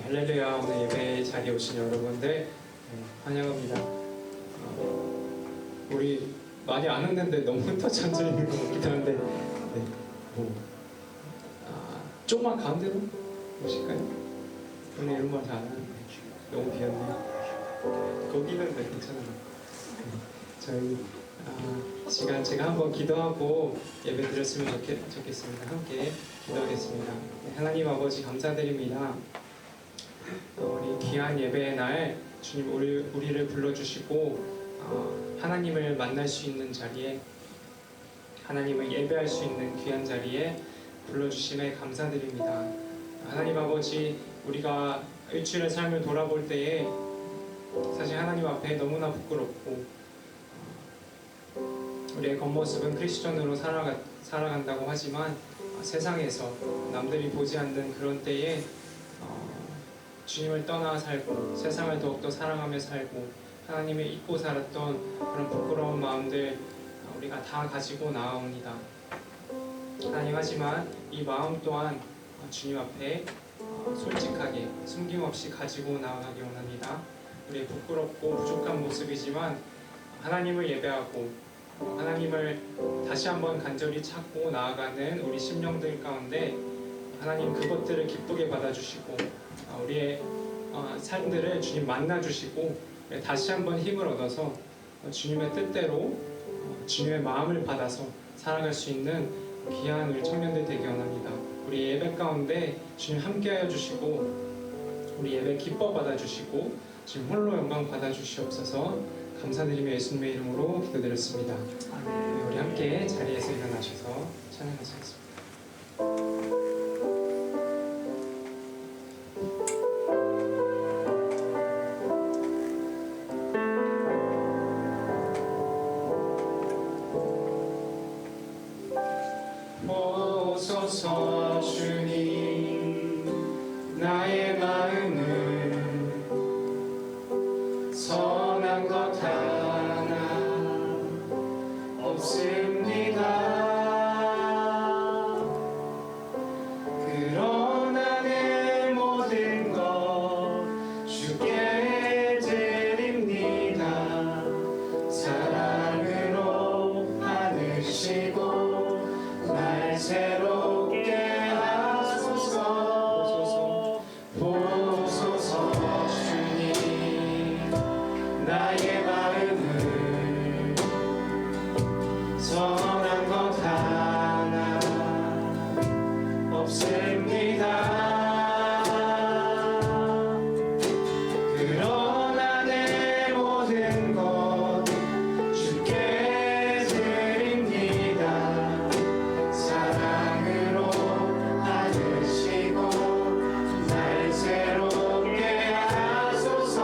할렐루야. 오늘 예배 자리에 오신 여러분들 환영합니다. 우리 많이 안 왔는데 너무 흩어져 있는 것 같기도 한데 조금만 가운데로 오실까요? 오늘 이런 말 잘 안 하는데 너무 비었네요. 거기는 괜찮아요. 저희 시간 제가 한번 기도하고 예배 드렸으면 좋겠습니다. 함께 기도하겠습니다. 하나님 아버지 감사드립니다. 우리 귀한 예배의 날 주님 우리를 불러주시고 하나님을 만날 수 있는 자리에, 하나님을 예배할 수 있는 귀한 자리에 불러주심에 감사드립니다. 하나님 아버지, 우리가 일주일의 삶을 돌아볼 때에 사실 하나님 앞에 너무나 부끄럽고 우리의 겉모습은 크리스천으로 살아간다고 하지만 세상에서 남들이 보지 않는 그런 때에 주님을 떠나 살고 세상을 더욱더 사랑하며 살고 하나님을 잊고 살았던 그런 부끄러운 마음들 우리가 다 가지고 나아옵니다. 하나님, 하지만 이 마음 또한 주님 앞에 솔직하게 숨김없이 가지고 나아가기 원합니다. 우리의 부끄럽고 부족한 모습이지만 하나님을 예배하고 하나님을 다시 한번 간절히 찾고 나아가는 우리 심령들 가운데 하나님 그것들을 기쁘게 받아주시고 우리의 삶들을 주님 만나주시고 다시 한번 힘을 얻어서 주님의 뜻대로 주님의 마음을 받아서 살아갈 수 있는 귀한 우리 청년들 되기 원합니다. 우리 예배 가운데 주님 함께하여 주시고 우리 예배 기뻐 받아주시고 주님 홀로 영광 받아주시옵소서. 감사드리며 예수님의 이름으로 기도드렸습니다. 우리 함께 자리에서 일어나셔서 찬양하시겠습니다. 보소서 주님, 나의 마음을 선한 것 하나 없습니다. 그러나 내 모든 것 주께 드립니다. 사랑으로 안으시고 날 새롭게 하소서. 보소서 주님, 나의 마음을 선한 것 하나 없습니다. 그러나 내 모든 것 주께 드립니다. 사랑으로 안으시고 날 새롭게 하소서.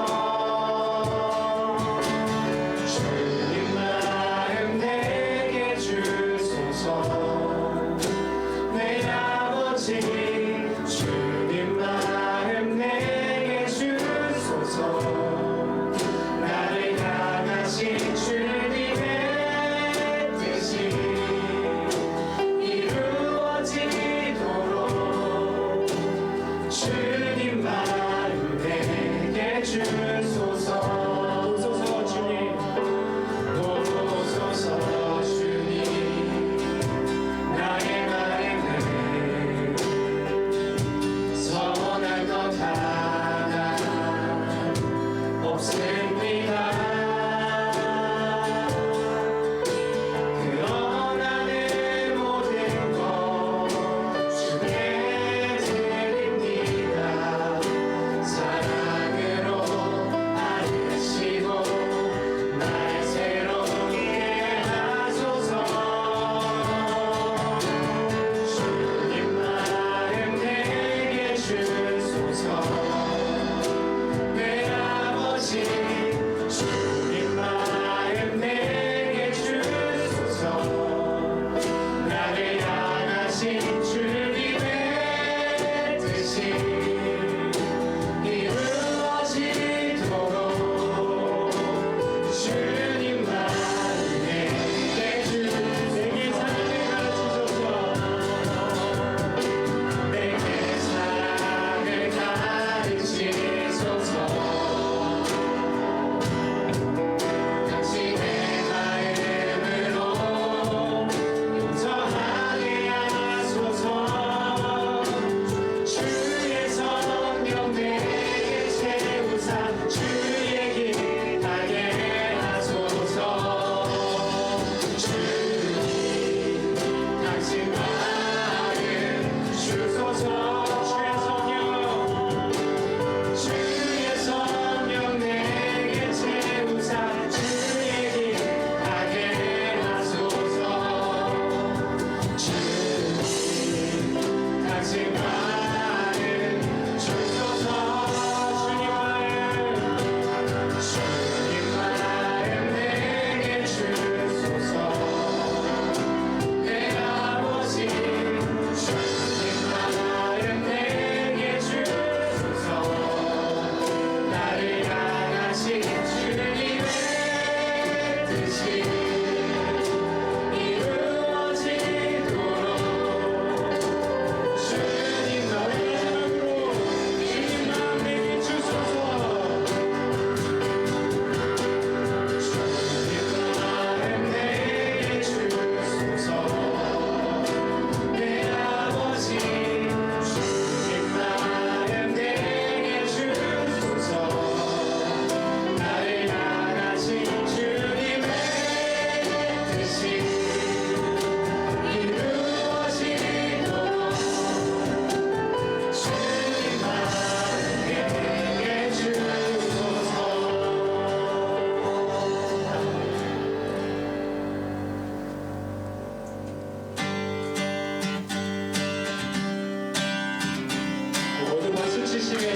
주님 마음 내게 주소서.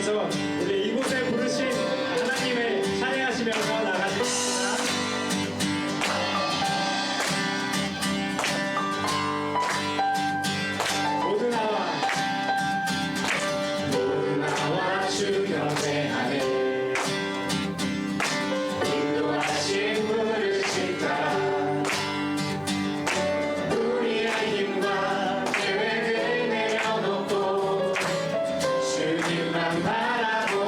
위해서 우리 이곳에 부르신 하나님을 찬양하시면서 나가겠습니다. 모두 나와 주 경배하네 인도하신 부르심 따라 우리의 힘과 계획을 내려놓고 주님만 바라보네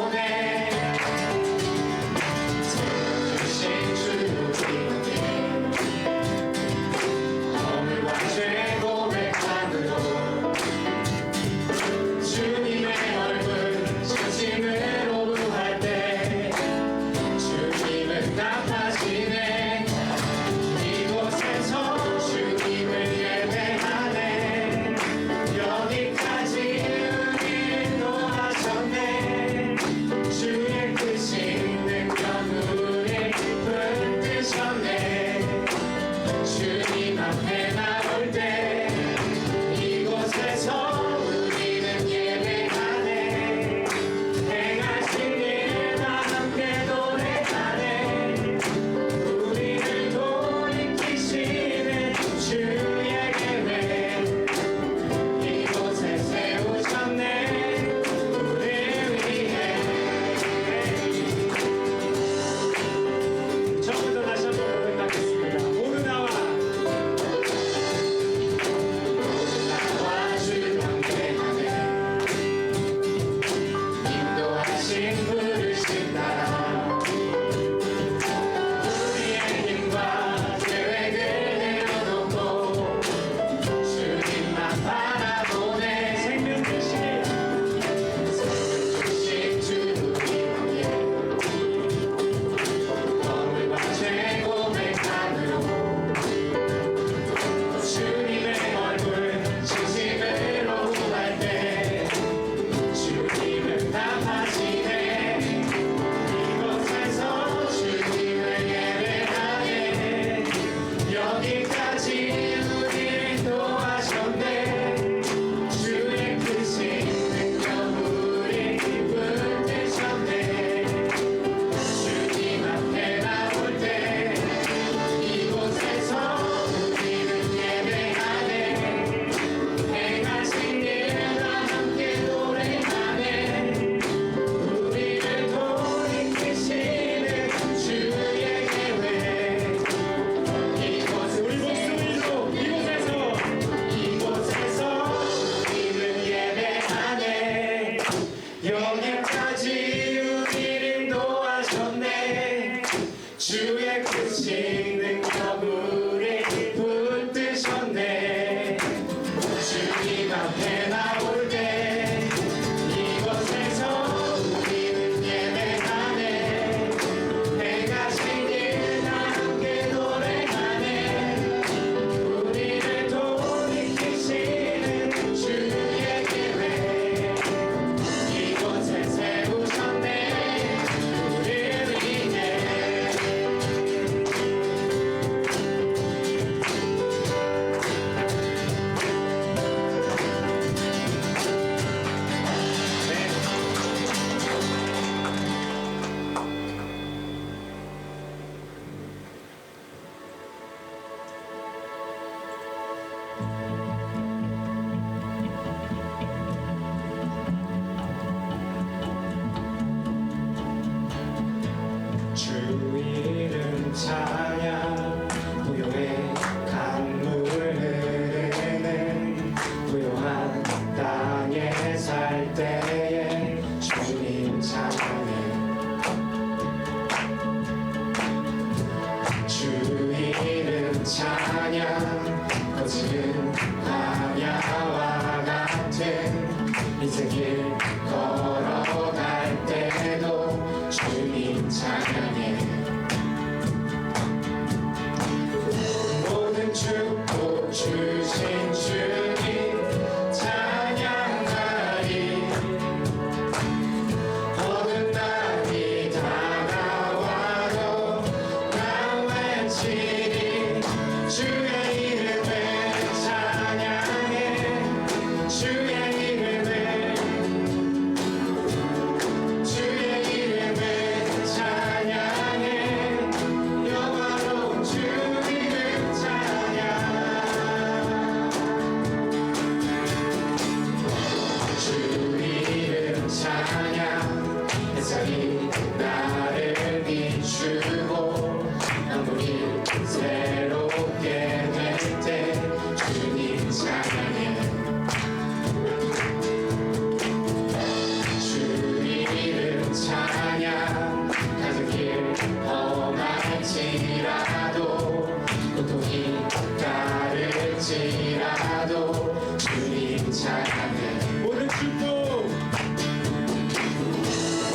할지라도 주님 찬양해 모든 축복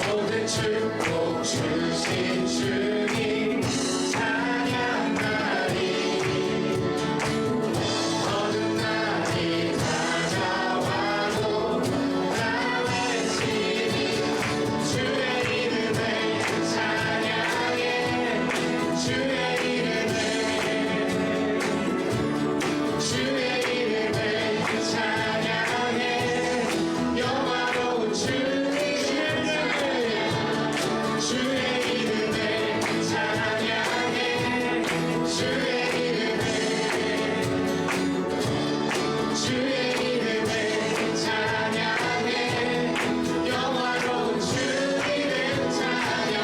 모든 축복 주신 주님 찬양하리 어두운 날이 찾아와도 나 외치리 주의 이름을 찬양해 주의 이름을 찬양해 영화로운 주의 이름을 찬양해 주의 이름을 찬양해 영화로운 주 이름 찬양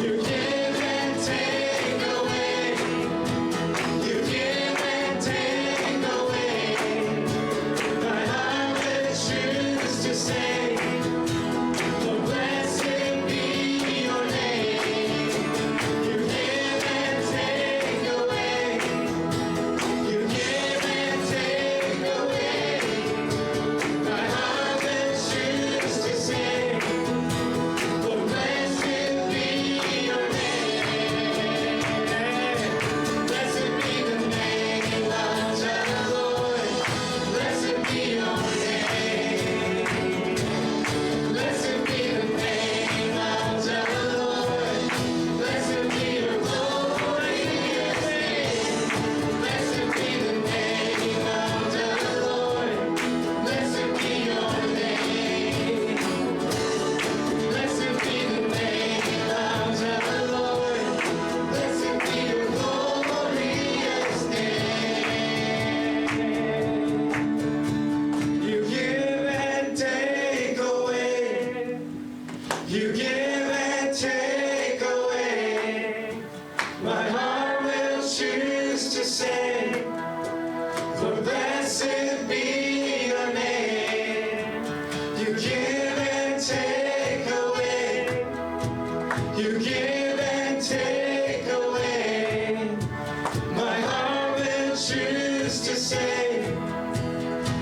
You give and take away You give and take away My heart will choose to say Lord, blessed be your name. You give and take away. You give and take away. My heart will choose to say, Lord, blessed be your name. Blessed be the name of the Lord. Blessed be your name. Blessed be the name of the Lord. Blessed be your glorious name. Blessed be the name of the Lord. Blessed be your name. Blessed be the name of the Lord. Blessed be your glorious name. You give and take away. You give and take away. My heart will choose to say, Lord, blessed be your name. You give and take away. You give and take away. My heart will choose to say,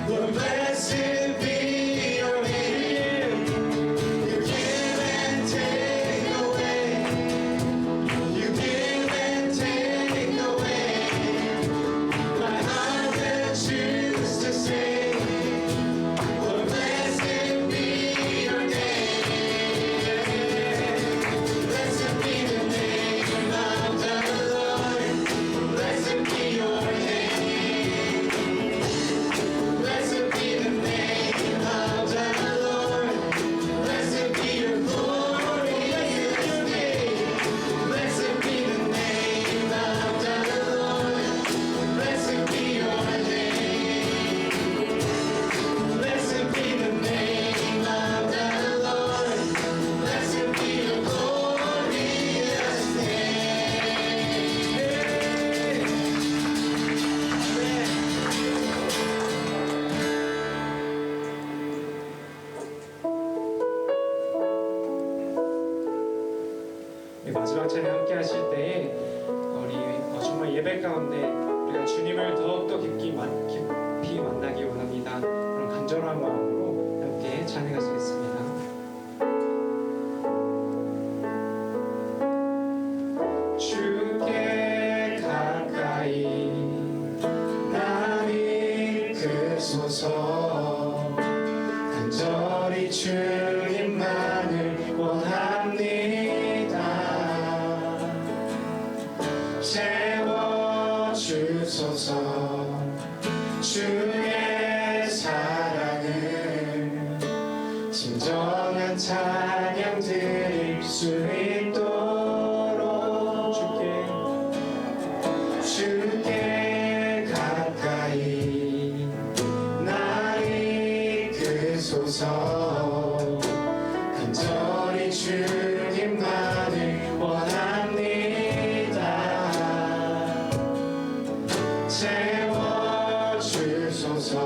Lord, blessed be your name. You give and take away. You give and take away. My heart will choose to say, Lord, blessed be your name. Blessed be the name of the Lord. Blessed be your name. Blessed be the name of the Lord. Blessed be your glorious name. Blessed be the name of the Lord. Blessed be your name. Blessed be the name of the Lord. Blessed be your glorious 네, 마지막 찬양 함께 하실 때에 우리 정말 예배 가운데 우리가 주님을 더욱더 깊이 만나기 원합니다. 그런 간절한 마음으로 함께 찬양하시겠습니다. 주께 가까이 나를 이끄소서 간절히 주님만을 원합니다 채워주소서 주의 사랑을 진정한 찬양 드릴 수 있도록 주께 가까이 나를 이끄소서 간절히 주님만을 원합니다 채워주소서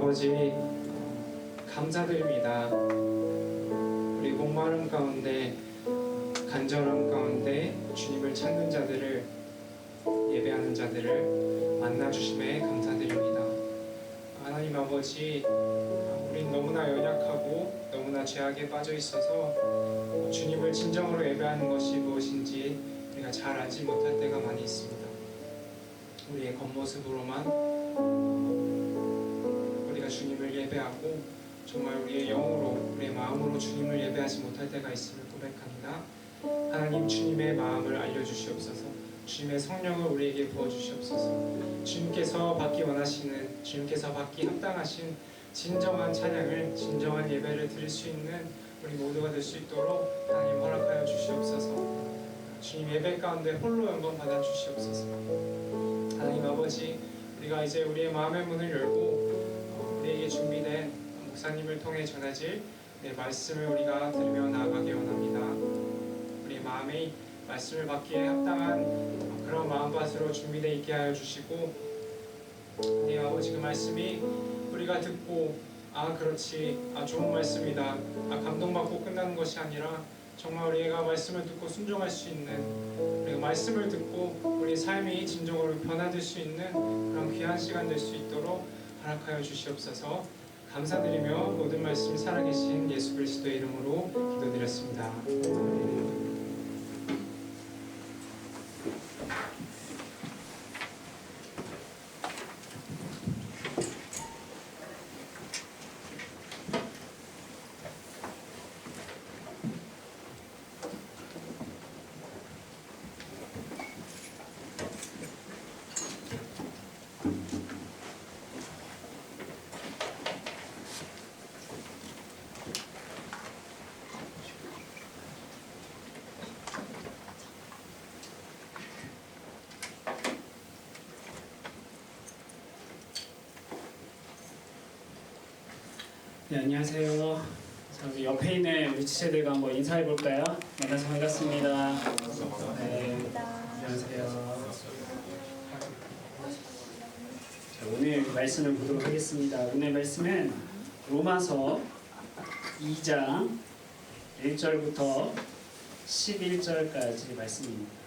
아버지 감사드립니다. 우리 목마름 가운데 간절함 가운데 주님을 찾는 자들을 예배하는 자들을 만나주심에 감사드립니다. 하나님 아버지 우린 너무나 연약하고 너무나 죄악에 빠져 있어서 주님을 진정으로 예배하는 것이 무엇인지 우리가 잘 알지 못할 때가 많이 있습니다. 우리의 겉모습으로만 우리가 주님을 예배하고 정말 우리의 영으로 우리의 마음으로 주님을 예배하지 못할 때가 있음을 고백합니다. 하나님 주님의 마음을 알려주시옵소서. 주님의 성령을 우리에게 부어주시옵소서. 주님께서 받기 원하시는 주님께서 받기 합당하신 진정한 찬양을 진정한 예배를 드릴 수 있는 우리 모두가 될 수 있도록 하나님 허락하여 주시옵소서. 주님 예배 가운데 홀로 영광 받아 주시옵소서. 하나님 아버지 우리가 이제 우리의 마음의 문을 열고 우리에게 준비된 목사님을 통해 전해질 말씀을 우리가 들으며 나아가기 원합니다. 우리 마음의 말씀을 받기에 합당한 그런 마음밭으로 준비되어 있게 하여 주시고 하나님 아버지 그 말씀이 우리가 듣고 그렇지 좋은 말씀이다 감동받고 끝나는 것이 아니라 정말 우리가 말씀을 듣고 순종할 수 있는 우리가 말씀을 듣고 우리 삶이 진정으로 변화될 수 있는 그런 귀한 시간 될 수 있도록 허락하여 주시옵소서. 감사드리며 모든 말씀 살아계신 예수 그리스도의 이름으로 기도드렸습니다. 네, 안녕하세요. 자, 우리 옆에 있는 우리 지체들과 한번 인사해 볼까요? 만나서 반갑습니다. 네, 안녕하세요. 자, 오늘 말씀을 보도록 하겠습니다. 오늘 말씀은 로마서 2장 1절부터 11절까지 말씀입니다.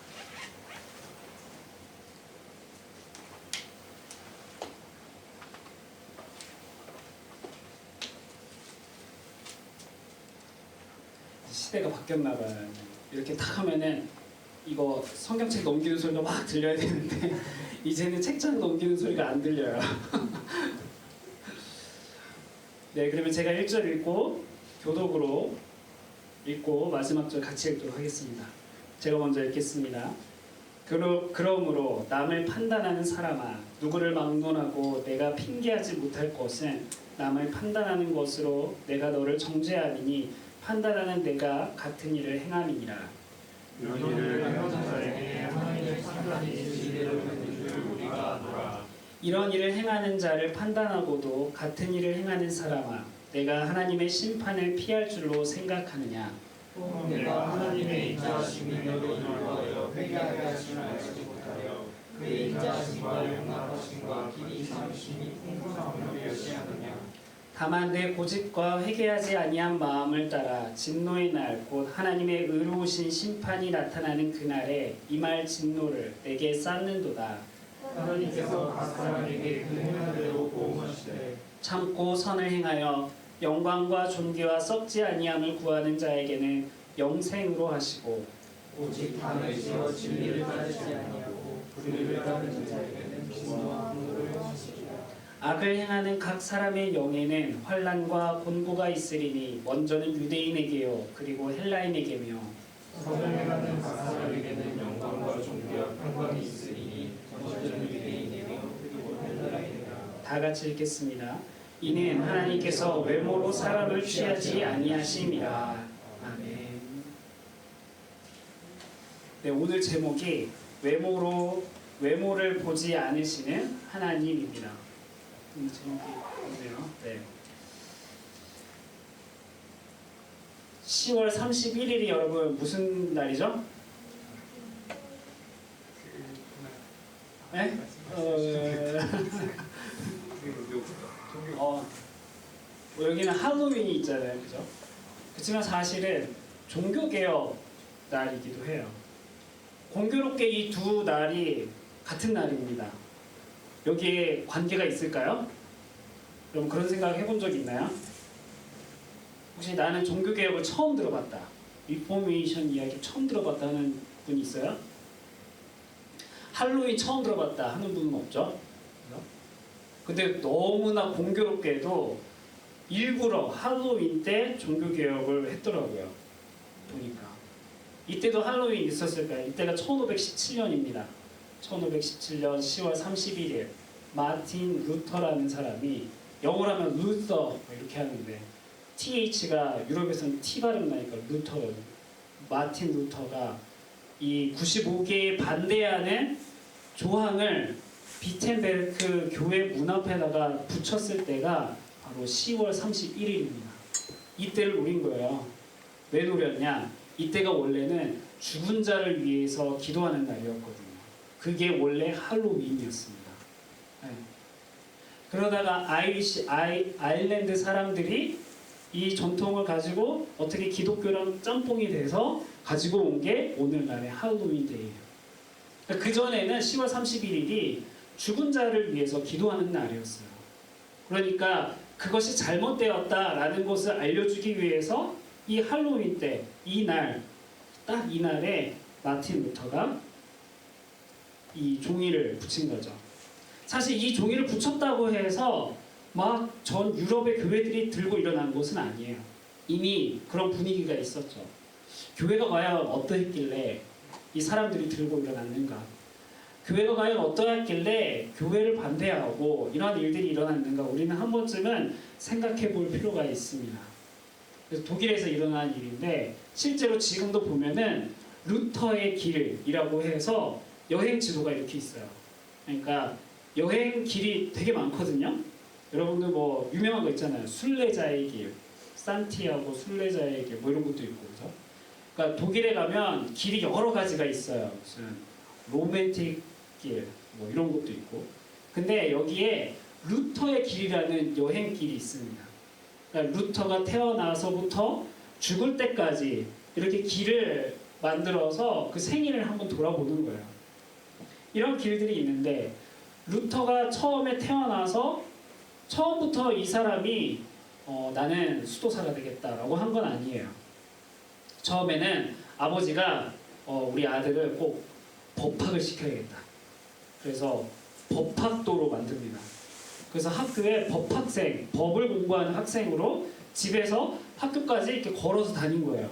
시대가 바뀌었나 봐요. 이렇게 딱 하면은 이거 성경책 넘기는 소리가 막 들려야 되는데 이제는 책장 넘기는 소리가 안 들려요. 네, 그러면 제가 1절 읽고 교독으로 읽고 마지막 절 같이 읽도록 하겠습니다. 제가 먼저 읽겠습니다. 그러므로 남을 판단하는 사람아, 누구를 막론하고 내가 핑계하지 못할 것은 남을 판단하는 것으로 내가 너를 정죄함이니 판단하는 내가 같은 일을 행함이니라. 이런 일을 행하는 자에게 하나님의 판단이 진리를 받는 줄 우리가 아노라. 이런 일을 행하는 자를 판단하고도 같은 일을 행하는 사람아, 내가 하나님의 심판을 피할 줄로 생각하느냐. 또 내가 하나님의 인자하신 능력을 인하여 회개하게 하시는 알지 못하여 그의 인자하심과 용납하심과 길이 참으심이 풍성함을 멸시하느냐. 다만 내 고집과 회개하지 아니한 마음을 따라 진노의 날 곧 하나님의 의로우신 심판이 나타나는 그날에 임할 진노를 내게 쌓는도다. 하나님께서 각 사람에게 그 행한 대로 보응하시되 참고 선을 행하여 영광과 존귀와 썩지 아니함을 구하는 자에게는 영생으로 하시고 오직 단을 지어 진리를 따르지 아니하고 불의를 따르는 자에게는 진노와 분노를 하시리라. 악을 행하는 각 사람의 영에는 환난과 곤고가 있으리니 먼저는 유대인에게요 그리고 헬라인에게며 선을 행하는 각 사람에게는 영광과 존귀와 평강이 있으리니 먼저는 유대인에게요 그리고 헬라인에게요. 다 같이 읽겠습니다. 이는 하나님께서 외모로 사람을 취하지 아니하심이라. 아멘. 네, 오늘 제목이 외모를 보지 않으시는 하나님입니다. 제목이 있네요. 네. 10월 31일이 여러분 무슨 날이죠? 그 네? 여기는 할로윈이 있잖아요, 그죠? 그렇지만 사실은 종교개혁 날이기도 해요. 공교롭게 이 두 날이 같은 날입니다. 여기에 관계가 있을까요? 여러분 그런 생각 해본 적 있나요? 혹시 나는 종교개혁을 처음 들어봤다, 리포메이션 이야기 처음 들어봤다 하는 분이 있어요? 할로윈 처음 들어봤다 하는 분은 없죠? 근데 너무나 공교롭게도 일부러 할로윈 때 종교개혁을 했더라고요. 보니까 이때도 할로윈 있었을까요? 이때가 1517년입니다. 1517년 10월 31일 마틴 루터라는 사람이, 영어로 하면 루터 이렇게 하는데 TH가 유럽에서는 T 발음 나니까 루터, 마틴 루터가 이 95개에 반대하는 조항을 비텐베르크 교회 문 앞에다가 붙였을 때가 바로 10월 31일입니다. 이때를 노린 거예요. 왜 노렸냐? 이때가 원래는 죽은 자를 위해서 기도하는 날이었거든요. 그게 원래 할로윈이었습니다. 네. 그러다가 아일랜드 사람들이 이 전통을 가지고 어떻게 기독교랑 짬뽕이 돼서 가지고 온 게 오늘날의 할로윈 데이예요. 그 전에는 10월 31일이 죽은 자를 위해서 기도하는 날이었어요. 그러니까 그것이 잘못되었다라는 것을 알려주기 위해서 이 할로윈 때, 이 날, 딱 이날에 마틴 루터가 이 종이를 붙인 거죠. 사실 이 종이를 붙였다고 해서 막 전 유럽의 교회들이 들고 일어난 것은 아니에요. 이미 그런 분위기가 있었죠. 교회가 과연 어떠했길래 이 사람들이 들고 일어났는가? 교회가 과연 어떠했길래 교회를 반대하고 이러한 일들이 일어났는가? 우리는 한 번쯤은 생각해 볼 필요가 있습니다. 그래서 독일에서 일어난 일인데 실제로 지금도 보면은 루터의 길이라고 해서 여행 지도가 이렇게 있어요. 그러니까 여행 길이 되게 많거든요. 여러분들 뭐 유명한 거 있잖아요. 순례자의 길, 산티아고 순례자의 길, 뭐 이런 것도 있고, 그죠? 그러니까 독일에 가면 길이 여러 가지가 있어요. 무슨 로맨틱 길, 뭐 이런 것도 있고. 근데 여기에 루터의 길이라는 여행길이 있습니다. 그러니까 루터가 태어나서부터 죽을 때까지 이렇게 길을 만들어서 그 생일을 한번 돌아보는 거예요. 이런 길들이 있는데 루터가 처음에 태어나서 처음부터 이 사람이 나는 수도사가 되겠다라고 한 건 아니에요. 처음에는 아버지가 우리 아들을 꼭 법학을 시켜야겠다. 그래서 법학도로 만듭니다. 그래서 학교에 법학생, 법을 공부하는 학생으로 집에서 학교까지 이렇게 걸어서 다닌 거예요.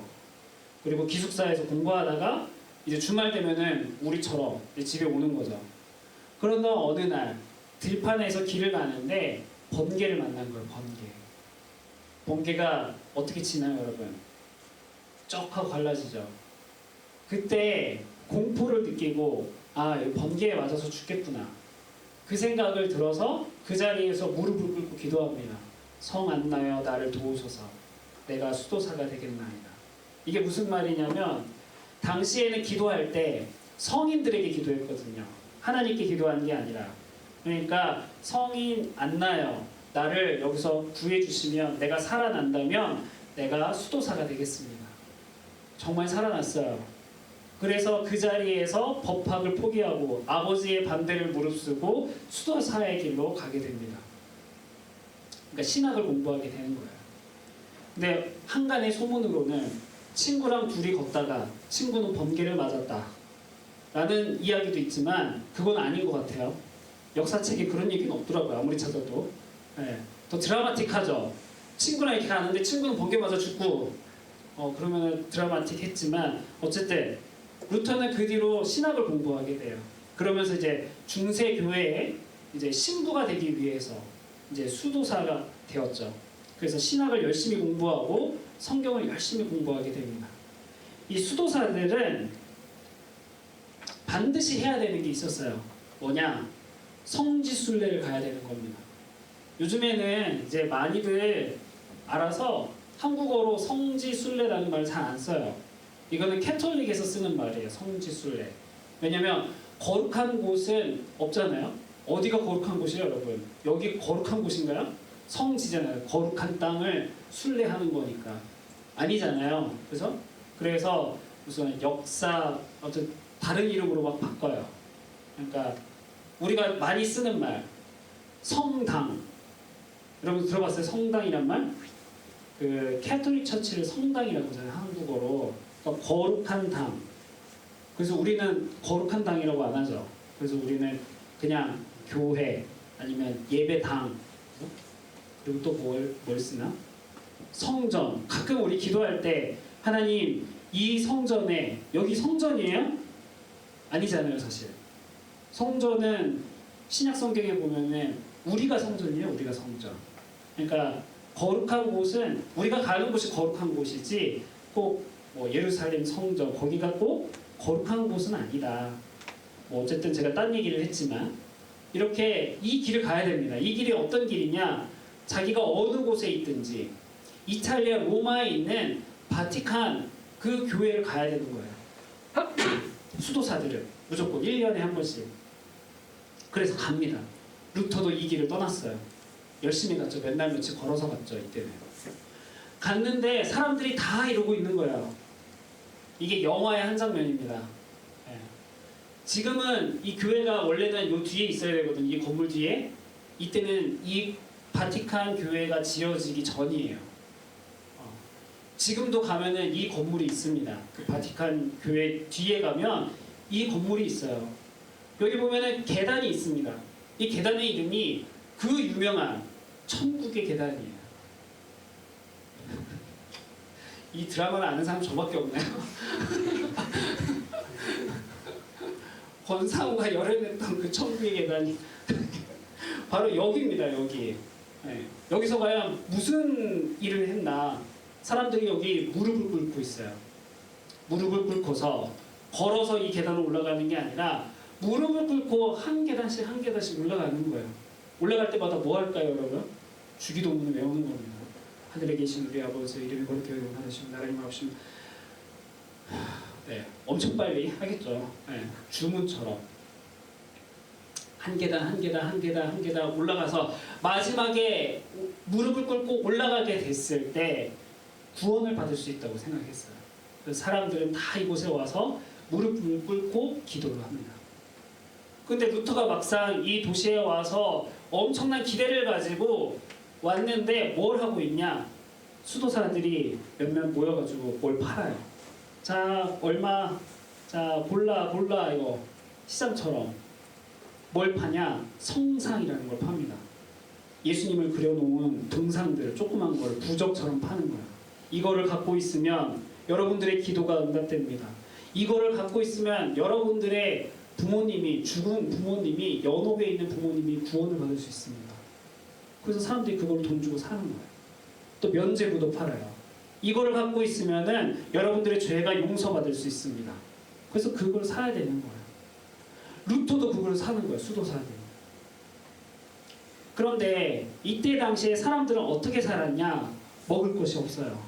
그리고 기숙사에서 공부하다가 이제 주말 되면은 우리처럼 이제 집에 오는 거죠. 그러다 어느 날 들판에서 길을 가는데 번개를 만난 거예요. 번개가 어떻게 치나요, 여러분? 쩍 하고 갈라지죠. 그때 공포를 느끼고 여기 번개에 맞아서 죽겠구나. 그 생각을 들어서 그 자리에서 무릎을 꿇고 기도합니다. 성 안나여 나를 도우소서. 내가 수도사가 되겠나이다. 이게 무슨 말이냐면 당시에는 기도할 때 성인들에게 기도했거든요. 하나님께 기도하는 게 아니라. 그러니까 성인 안나여 나를 여기서 구해주시면 내가 살아난다면 내가 수도사가 되겠습니다. 정말 살아났어요. 그래서 그 자리에서 법학을 포기하고 아버지의 반대를 무릅쓰고 수도사의 길로 가게 됩니다. 그러니까 신학을 공부하게 되는 거예요. 근데 한간의 소문으로는 친구랑 둘이 걷다가 친구는 번개를 맞았다 라는 이야기도 있지만 그건 아닌 것 같아요. 역사책에 그런 얘기는 없더라고요. 아무리 찾아도. 네. 더 드라마틱하죠. 친구랑 이렇게 가는데 친구는 번개 맞아 죽고 그러면 드라마틱했지만 어쨌든 루터는 그 뒤로 신학을 공부하게 돼요. 그러면서 이제 중세 교회에 이제 신부가 되기 위해서 이제 수도사가 되었죠. 그래서 신학을 열심히 공부하고 성경을 열심히 공부하게 됩니다. 이 수도사들은 반드시 해야 되는 게 있었어요. 뭐냐? 성지순례를 가야 되는 겁니다. 요즘에는 이제 많이들 알아서 한국어로 성지순례라는 말을 잘 안 써요. 이거는 캐톨릭에서 쓰는 말이에요. 성지순례. 왜냐면 거룩한 곳은 없잖아요. 어디가 거룩한 곳이에요, 여러분? 여기 거룩한 곳인가요? 성지잖아요. 거룩한 땅을 순례하는 거니까. 아니잖아요. 그래서 무슨 역사 어떤 다른 이름으로 막 바꿔요. 그러니까 우리가 많이 쓰는 말 성당. 여러분 들어봤어요? 성당이란 말? 그 캐톨릭 처치를 성당이라고 하잖아요. 한국어로. 그러니까 거룩한 당. 그래서 우리는 거룩한 당이라고 안 하죠. 그래서 우리는 그냥 교회 아니면 예배당 그리고 또 뭘 쓰나? 성전. 가끔 우리 기도할 때 하나님 이 성전에 여기 성전이에요? 아니잖아요, 사실. 성전은 신약 성경에 보면은 우리가 성전이에요, 우리가 성전. 그러니까 거룩한 곳은 우리가 가는 곳이 거룩한 곳이지 꼭 뭐 예루살렘 성전 거기가 꼭 거룩한 곳은 아니다. 뭐 어쨌든 제가 딴 얘기를 했지만 이렇게 이 길을 가야 됩니다. 이 길이 어떤 길이냐? 자기가 어느 곳에 있든지 이탈리아 로마에 있는 바티칸 그 교회를 가야 되는 거예요. 수도사들은 무조건 1년에 한 번씩. 그래서 갑니다. 루터도 이 길을 떠났어요. 열심히 갔죠. 몇 날 며칠 걸어서 갔죠. 이때는. 갔는데 사람들이 다 이러고 있는 거예요. 이게 영화의 한 장면입니다. 예. 지금은 이 교회가 원래는 요 뒤에 있어야 되거든요. 이 건물 뒤에. 이때는 이 바티칸 교회가 지어지기 전이에요. 지금도 가면은 이 건물이 있습니다. 그 바티칸 교회 뒤에 가면 이 건물이 있어요. 여기 보면은 계단이 있습니다. 이 계단의 이름이 그 유명한 천국의 계단이에요. 이 드라마를 아는 사람 저밖에 없나요? 권상우가 열애냈던 그 천국의 계단이 바로 여기입니다. 여기. 네. 여기서 과연 무슨 일을 했나? 사람들이 여기 무릎을 꿇고 있어요. 무릎을 꿇고서 걸어서 이 계단을 올라가는 게 아니라 무릎을 꿇고 한 계단씩 한 계단씩 올라가는 거예요. 올라갈 때마다 뭐 할까요, 여러분? 주기도문을 외우는 겁니다. 하늘에 계신 우리 아버지 이름이 거룩히 여겨하시면 나라님 마옵시면 네, 엄청 빨리 하겠죠. 네, 주문처럼 한 계단 한 계단 한 계단 한 계단 올라가서 마지막에 무릎을 꿇고 올라가게 됐을 때 구원을 받을 수 있다고 생각했어요. 그래서 사람들은 다 이곳에 와서 무릎을 꿇고 기도를 합니다. 근데 루터가 막상 이 도시에 와서 엄청난 기대를 가지고 왔는데 뭘 하고 있냐? 수도 사람들이 몇몇 모여가지고 뭘 팔아요. 자, 얼마? 자, 골라 이거 시장처럼 뭘 파냐? 성상이라는 걸 팝니다. 예수님을 그려놓은 동상들을 조그만 걸 부적처럼 파는 거야. 이거를 갖고 있으면 여러분들의 기도가 응답됩니다. 이거를 갖고 있으면 여러분들의 부모님이 죽은 부모님이 연옥에 있는 부모님이 구원을 받을 수 있습니다. 그래서 사람들이 그걸 돈 주고 사는 거예요. 또 면죄부도 팔아요. 이거를 갖고 있으면은 여러분들의 죄가 용서받을 수 있습니다. 그래서 그걸 사야 되는 거예요. 루터도 그걸 사는 거예요. 수도사들이. 그런데 이때 당시에 사람들은 어떻게 살았냐? 먹을 것이 없어요.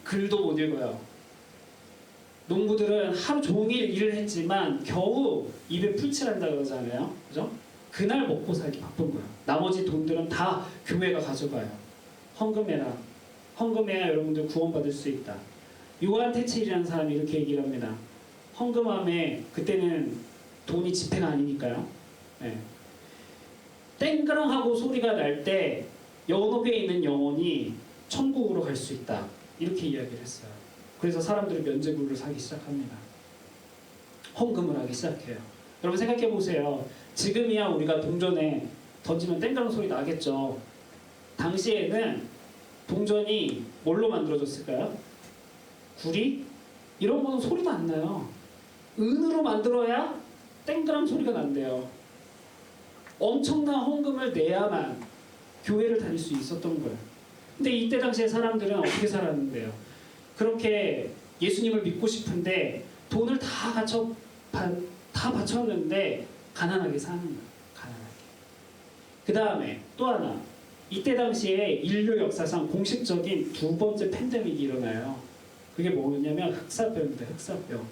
글도 못 읽어요. 농부들은 하루 종일 일을 했지만 겨우 입에 풀칠한다 그러잖아요. 그죠? 그날 먹고 살기 바쁜 거예요. 나머지 돈들은 다 교회가 가져가요. 헌금해라. 헌금해야 여러분들 구원받을 수 있다. 요한 테첼이라는 사람이 이렇게 얘기를 합니다. 헌금함에 그때는 돈이 지폐가 아니니까요. 네. 땡그랑하고 소리가 날 때 연옥에 있는 영혼이 천국으로 갈 수 있다. 이렇게 이야기를 했어요. 그래서 사람들은 면죄부를 사기 시작합니다. 헌금을 하기 시작해요. 여러분 생각해 보세요. 지금이야 우리가 동전에 던지면 땡그랑 소리 나겠죠. 당시에는 동전이 뭘로 만들어졌을까요? 구리? 이런 거는 소리도 안 나요. 은으로 만들어야 땡그랑 소리가 난대요. 엄청난 헌금을 내야만 교회를 다닐 수 있었던 거예요. 근데 이때 당시에 사람들은 어떻게 살았는데요? 그렇게 예수님을 믿고 싶은데 돈을 다 바쳤는데 가난하게 사는 거예요. 가난하게. 그 다음에 또 하나. 이때 당시에 인류 역사상 공식적인 두 번째 팬데믹이 일어나요. 그게 뭐냐면 흑사병입니다. 흑사병.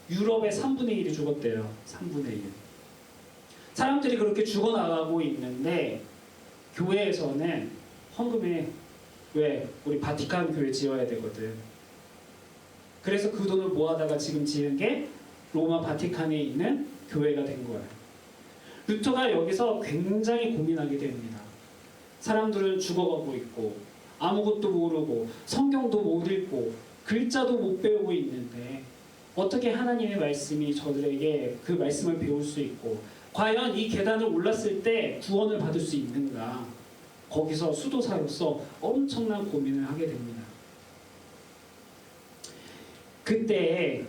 유럽의 3분의 1이 죽었대요. 3분의 1. 사람들이 그렇게 죽어나가고 있는데 교회에서는 헌금에 왜 우리 바티칸 교회 지어야 되거든. 그래서 그 돈을 모아다가 지금 지은 게 로마 바티칸에 있는 교회가 된 거예요. 루터가 여기서 굉장히 고민하게 됩니다. 사람들은 죽어가고 있고 아무것도 모르고 성경도 못 읽고 글자도 못 배우고 있는데 어떻게 하나님의 말씀이 저들에게 그 말씀을 배울 수 있고 과연 이 계단을 올랐을 때 구원을 받을 수 있는가. 거기서 수도사로서 엄청난 고민을 하게 됩니다. 그때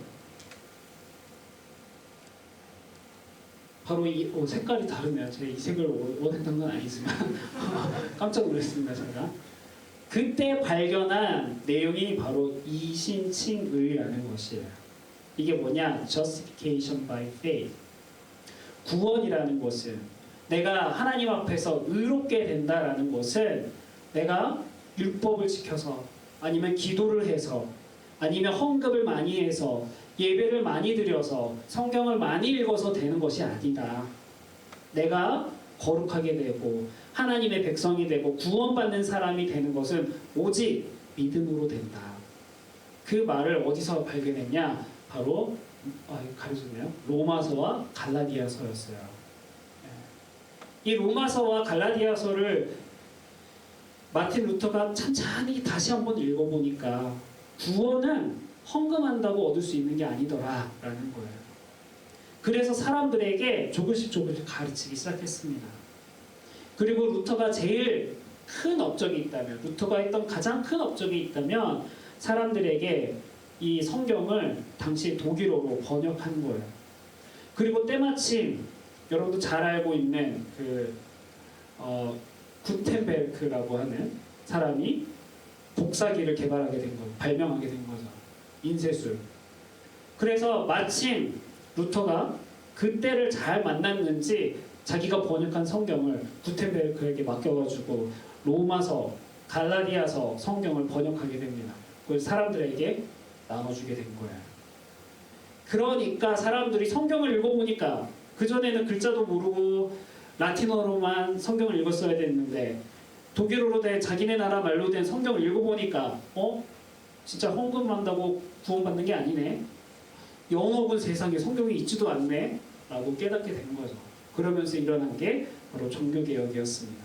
바로 이 색깔이 다르네요. 제가 이 색을 원했던 건 아니지만 깜짝 놀랐습니다. 제가 그때 발견한 내용이 바로 이신칭의라는 것이에요. 이게 뭐냐? Justification by faith. 구원이라는 것은 내가 하나님 앞에서 의롭게 된다라는 것은 내가 율법을 지켜서 아니면 기도를 해서 아니면 헌금을 많이 해서 예배를 많이 드려서 성경을 많이 읽어서 되는 것이 아니다. 내가 거룩하게 되고 하나님의 백성이 되고 구원받는 사람이 되는 것은 오직 믿음으로 된다. 그 말을 어디서 발견했냐? 바로 가르쳤네요. 로마서와 갈라디아서였어요. 이 로마서와 갈라디아서를 마틴 루터가 찬찬히 다시 한번 읽어보니까 구원은 헌금한다고 얻을 수 있는 게 아니더라라는 거예요. 그래서 사람들에게 조금씩 가르치기 시작했습니다. 그리고 루터가 제일 큰 업적이 있다면, 루터가 했던 가장 큰 업적이 있다면 사람들에게 이 성경을 당시 독일어로 번역한 거예요. 그리고 때마침 여러분도 잘 알고 있는 구텐베르크라고 하는 사람이 복사기를 개발하게 된 거예요. 발명하게 된 거죠. 인쇄술. 그래서 마침 루터가 그때를 잘 만났는지 자기가 번역한 성경을 구텐베르크에게 맡겨가지고 로마서, 갈라디아서 성경을 번역하게 됩니다. 그걸 사람들에게 나눠주게 된 거예요. 그러니까 사람들이 성경을 읽어보니까 그전에는 글자도 모르고 라틴어로만 성경을 읽었어야 됐는데 독일어로 된 자기네 나라 말로 된 성경을 읽어보니까 진짜 헌금한다고 구원받는 게 아니네. 영어군 세상에 성경이 있지도 않네 라고 깨닫게 된 거죠. 그러면서 일어난 게 바로 종교개혁이었습니다.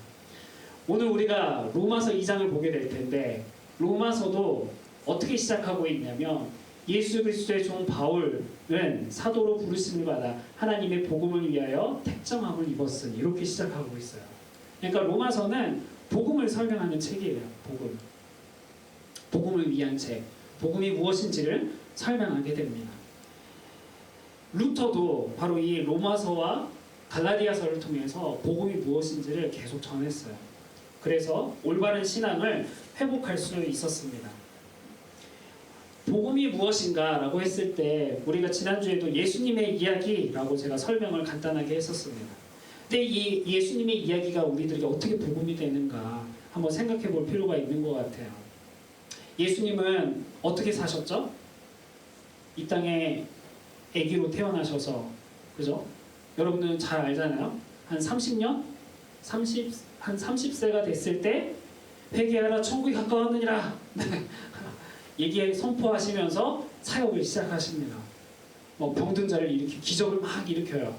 오늘 우리가 로마서 2장을 보게 될 텐데 로마서도 어떻게 시작하고 있냐면 예수 그리스도의 종 바울은 사도로 부르심을 받아 하나님의 복음을 위하여 택정함을 입었으니 이렇게 시작하고 있어요. 그러니까 로마서는 복음을 설명하는 책이에요. 복음을 위한 책, 복음이 무엇인지를 설명하게 됩니다. 루터도 바로 이 로마서와 갈라디아서를 통해서 복음이 무엇인지를 계속 전했어요. 그래서 올바른 신앙을 회복할 수 있었습니다. 복음이 무엇인가 라고 했을 때 우리가 지난주에도 예수님의 이야기라고 제가 설명을 간단하게 했었습니다. 근데 이 예수님의 이야기가 우리들에게 어떻게 복음이 되는가 한번 생각해 볼 필요가 있는 것 같아요. 예수님은 어떻게 사셨죠? 이 땅에 아기로 태어나셔서, 그죠? 여러분들은 잘 알잖아요. 한 30년? 한 30세가 됐을 때 회개하라 천국이 가까웠느니라 얘기에 선포하시면서 사역을 시작하십니다. 병든 자를 일으키고 기적을 막 일으켜요.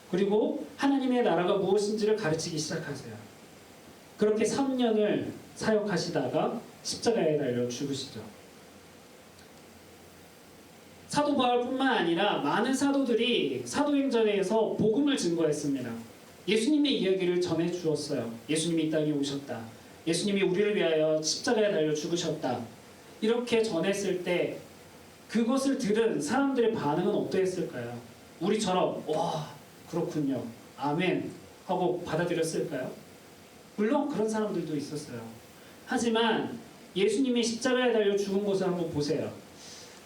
그리고 하나님의 나라가 무엇인지를 가르치기 시작하세요. 그렇게 3년을 사역하시다가 십자가에 달려 죽으시죠. 사도 바울뿐만 아니라 많은 사도들이 사도행전에서 복음을 증거했습니다. 예수님의 이야기를 전해 주었어요. 예수님이 이 땅에 오셨다. 예수님이 우리를 위하여 십자가에 달려 죽으셨다. 이렇게 전했을 때 그것을 들은 사람들의 반응은 어떠했을까요? 우리처럼 와 그렇군요. 아멘 하고 받아들였을까요? 물론 그런 사람들도 있었어요. 하지만 예수님이 십자가에 달려 죽은 것을 한번 보세요.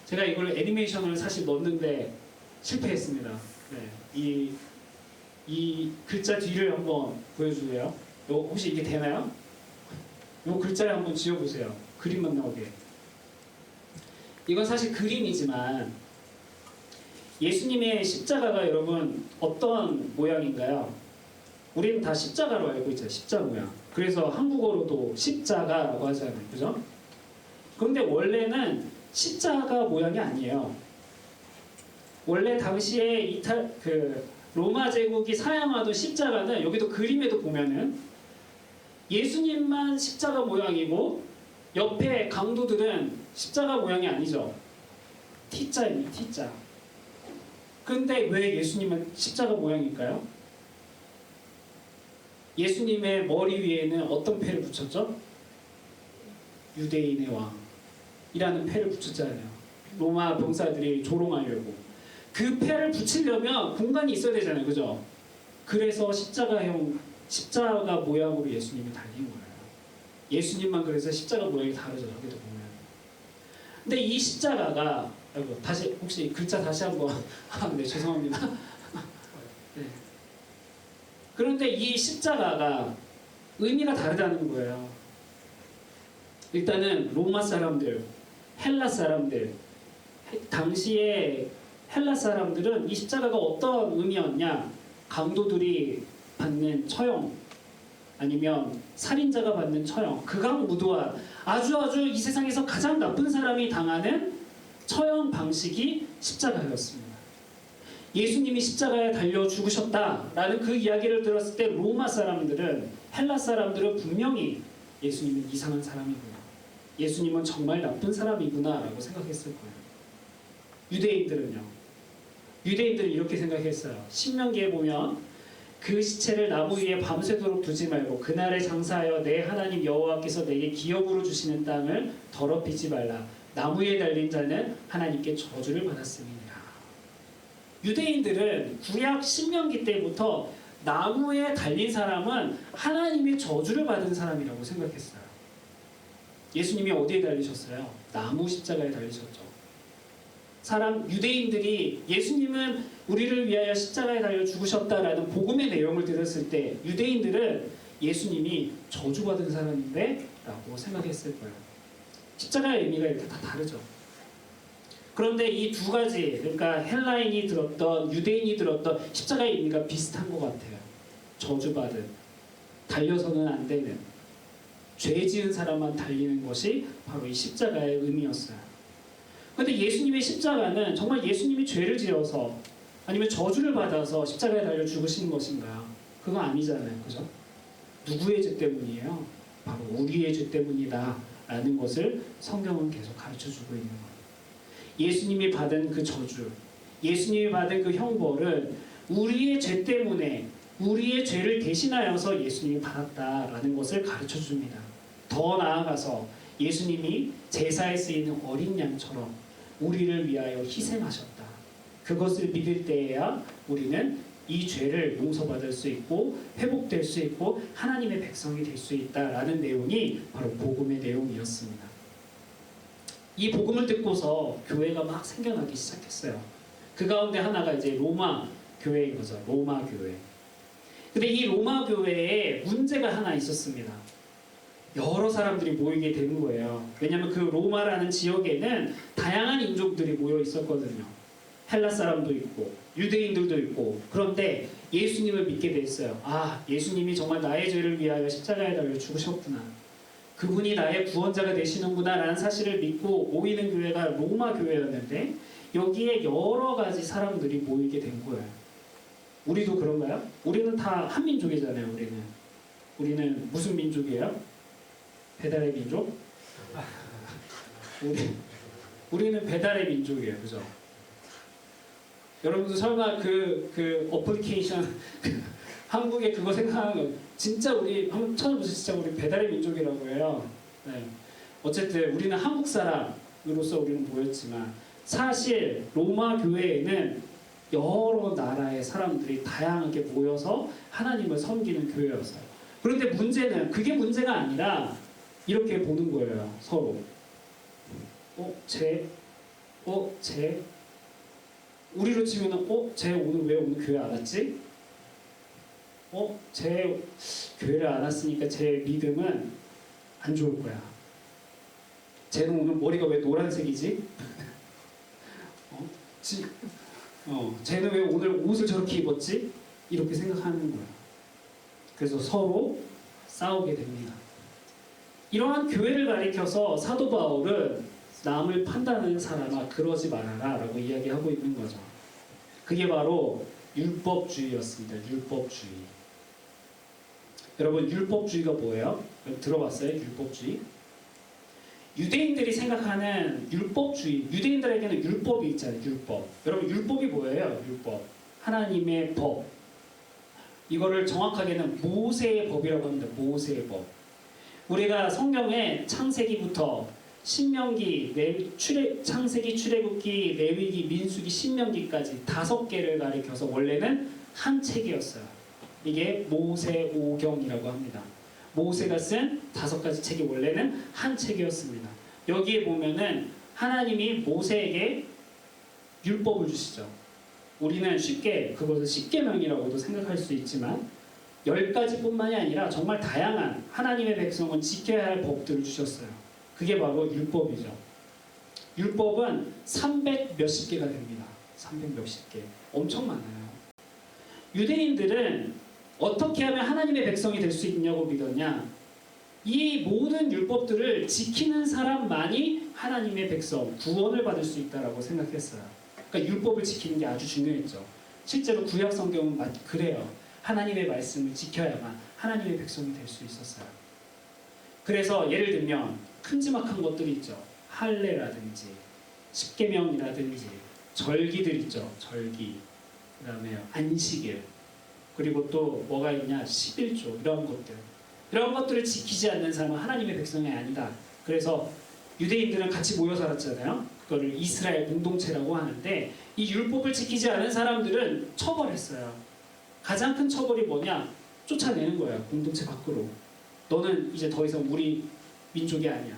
제가 이걸 애니메이션을 사실 넣었는데 실패했습니다. 네. 이 글자 뒤를 한번 보여주세요. 혹시 이게 되나요? 이 글자를 한번 지어보세요. 그림만 나오게. 이건 사실 그림이지만 예수님의 십자가가 여러분 어떤 모양인가요? 우리는 다 십자가로 알고 있잖아요. 십자 모양. 그래서 한국어로도 십자가라고 하잖아요. 그죠? 그런데 원래는 십자가 모양이 아니에요. 원래 당시에 로마 제국이 사용하던 십자가는 여기도 그림에도 보면은 예수님만 십자가 모양이고 옆에 강도들은 십자가 모양이 아니죠. T자입니다. T자. 그런데 왜 예수님은 십자가 모양일까요? 예수님의 머리 위에는 어떤 패를 붙였죠? 유대인의 왕이라는 패를 붙였잖아요. 로마 병사들이 조롱하려고. 그 패를 붙이려면 공간이 있어야 되잖아요. 그죠? 그래서 십자가 모양으로 예수님이 달린 거예요. 예수님만 그래서 십자가 모양이 다르죠. 여기도 보면. 근데 이 십자가가 다시 혹시 글자 다시 한번 네, 죄송합니다. 네. 그런데 이 십자가가 의미가 다르다는 거예요. 일단은 로마 사람들, 헬라 사람들, 당시에 헬라 사람들은 이 십자가가 어떤 의미였냐? 강도들이 받는 처형, 아니면 살인자가 받는 처형, 극악무도한 아주 이 세상에서 가장 나쁜 사람이 당하는 처형 방식이 십자가였습니다. 예수님이 십자가에 달려 죽으셨다라는 그 이야기를 들었을 때 로마 사람들은, 헬라 사람들은 분명히 예수님은 이상한 사람이구나, 예수님은 정말 나쁜 사람이구나 라고 생각했을 거예요. 유대인들은 이렇게 생각했어요. 신명기에 보면 그 시체를 나무 위에 밤새도록 두지 말고 그날에 장사하여 내 하나님 여호와께서 내게 기업으로 주시는 땅을 더럽히지 말라. 나무에 달린 자는 하나님께 저주를 받았음이니라. 유대인들은 구약 신명기 때부터 나무에 달린 사람은 하나님의 저주를 받은 사람이라고 생각했어요. 예수님이 어디에 달리셨어요? 나무 십자가에 달리셨죠. 유대인들이 예수님은 우리를 위하여 십자가에 달려 죽으셨다라는 복음의 내용을 들었을 때 유대인들은 예수님이 저주받은 사람인데 라고 생각했을 거예요. 십자가의 의미가 이렇게 다 다르죠. 그런데 이 두 가지, 그러니까 헬라인이 들었던, 유대인이 들었던 십자가의 의미가 비슷한 것 같아요. 저주받은, 달려서는 안 되는, 죄 지은 사람만 달리는 것이 바로 이 십자가의 의미였어요. 그런데 예수님의 십자가는 정말 예수님이 죄를 지어서 아니면 저주를 받아서 십자가에 달려 죽으신 것인가? 그거 아니잖아요. 그죠? 누구의 죄 때문이에요? 바로 우리의 죄 때문이다 라는 것을 성경은 계속 가르쳐주고 있는 거예요. 예수님이 받은 그 저주, 예수님이 받은 그 형벌은 우리의 죄 때문에, 우리의 죄를 대신하여서 예수님이 받았다라는 것을 가르쳐줍니다. 더 나아가서 예수님이 제사에 쓰이는 어린 양처럼 우리를 위하여 희생하셨다. 그것을 믿을 때에야 우리는 이 죄를 용서받을 수 있고 회복될 수 있고 하나님의 백성이 될 수 있다라는 내용이 바로 복음의 내용이었습니다. 이 복음을 듣고서 교회가 막 생겨나기 시작했어요. 그 가운데 하나가 이제 로마 교회인 거죠. 로마 교회. 근데 이 로마 교회에 문제가 하나 있었습니다. 여러 사람들이 모이게 되는 거예요. 왜냐하면 그 로마라는 지역에는 다양한 인종들이 모여 있었거든요. 헬라 사람도 있고 유대인들도 있고. 그런데 예수님을 믿게 됐어요. 아, 예수님이 정말 나의 죄를 위하여 십자가에 달려 죽으셨구나, 그분이 나의 구원자가 되시는구나 라는 사실을 믿고 모이는 교회가 로마 교회였는데 여기에 여러 가지 사람들이 모이게 된 거예요. 우리도 그런가요? 우리는 다 한민족이잖아요. 우리는 무슨 민족이에요? 배달의 민족? 우리는 배달의 민족이에요. 그죠? 여러분도 설마 그 어플리케이션 한국에 그거 생각하는 거 진짜 우리 한번 찾아보세요. 진짜 우리 배달의 민족이라고 해요. 네. 어쨌든 우리는 한국 사람으로서 우리는 모였지만 사실 로마 교회에는 여러 나라의 사람들이 다양하게 모여서 하나님을 섬기는 교회였어요. 그런데 문제는 그게 문제가 아니라 이렇게 보는 거예요. 서로. 쟤 우리로 치면은 쟤 오늘 왜 교회 안 왔지? 쟤 교회를 안 왔으니까 쟤 믿음은 안 좋을 거야. 쟤는 오늘 머리가 왜 노란색이지? 쟤는 왜 오늘 옷을 저렇게 입었지? 이렇게 생각하는 거야. 그래서 서로 싸우게 됩니다. 이러한 교회를 가리켜서 사도 바울은 남을 판단하는 사람아 그러지 말아라 라고 이야기하고 있는 거죠. 그게 바로 율법주의였습니다. 율법주의. 여러분 율법주의가 뭐예요? 들어봤어요? 율법주의? 유대인들이 생각하는 율법주의, 유대인들에게는 율법이 있잖아요. 율법. 여러분 율법이 뭐예요? 율법. 하나님의 법. 이거를 정확하게는 모세의 법이라고 합니다. 모세의 법. 우리가 성경에 창세기부터 신명기, 창세기, 출애굽기, 레위기, 민수기, 신명기까지 5개를 가리켜서 원래는 한 책이었어요. 이게 모세오경이라고 합니다. 모세가 쓴 5가지 책이 원래는 한 책이었습니다. 여기에 보면은 하나님이 모세에게 율법을 주시죠. 우리는 쉽게 그것을 십계명이라고도 생각할 수 있지만 10가지뿐만이 아니라 정말 다양한 하나님의 백성은 지켜야 할 법들을 주셨어요. 그게 바로 율법이죠. 율법은 300 몇십 개가 됩니다. 300 몇십 개. 엄청 많아요. 유대인들은 어떻게 하면 하나님의 백성이 될 수 있냐고 믿었냐? 이 모든 율법들을 지키는 사람만이 하나님의 백성, 구원을 받을 수 있다라고 생각했어요. 그러니까 율법을 지키는 게 아주 중요했죠. 실제로 구약 성경은 그래요. 하나님의 말씀을 지켜야만 하나님의 백성이 될 수 있었어요. 그래서 예를 들면 큼지막한 것들이 있죠. 할례라든지 십계명이라든지 절기들 있죠. 절기, 그 다음에 안식일, 그리고 또 뭐가 있냐, 11조 이런 것들을 지키지 않는 사람은 하나님의 백성이 아니다. 그래서 유대인들은 같이 모여 살았잖아요. 그거를 이스라엘 공동체라고 하는데 이 율법을 지키지 않은 사람들은 처벌했어요. 가장 큰 처벌이 뭐냐? 쫓아내는 거예요. 공동체 밖으로. 너는 이제 더 이상 우리 민족이 아니야.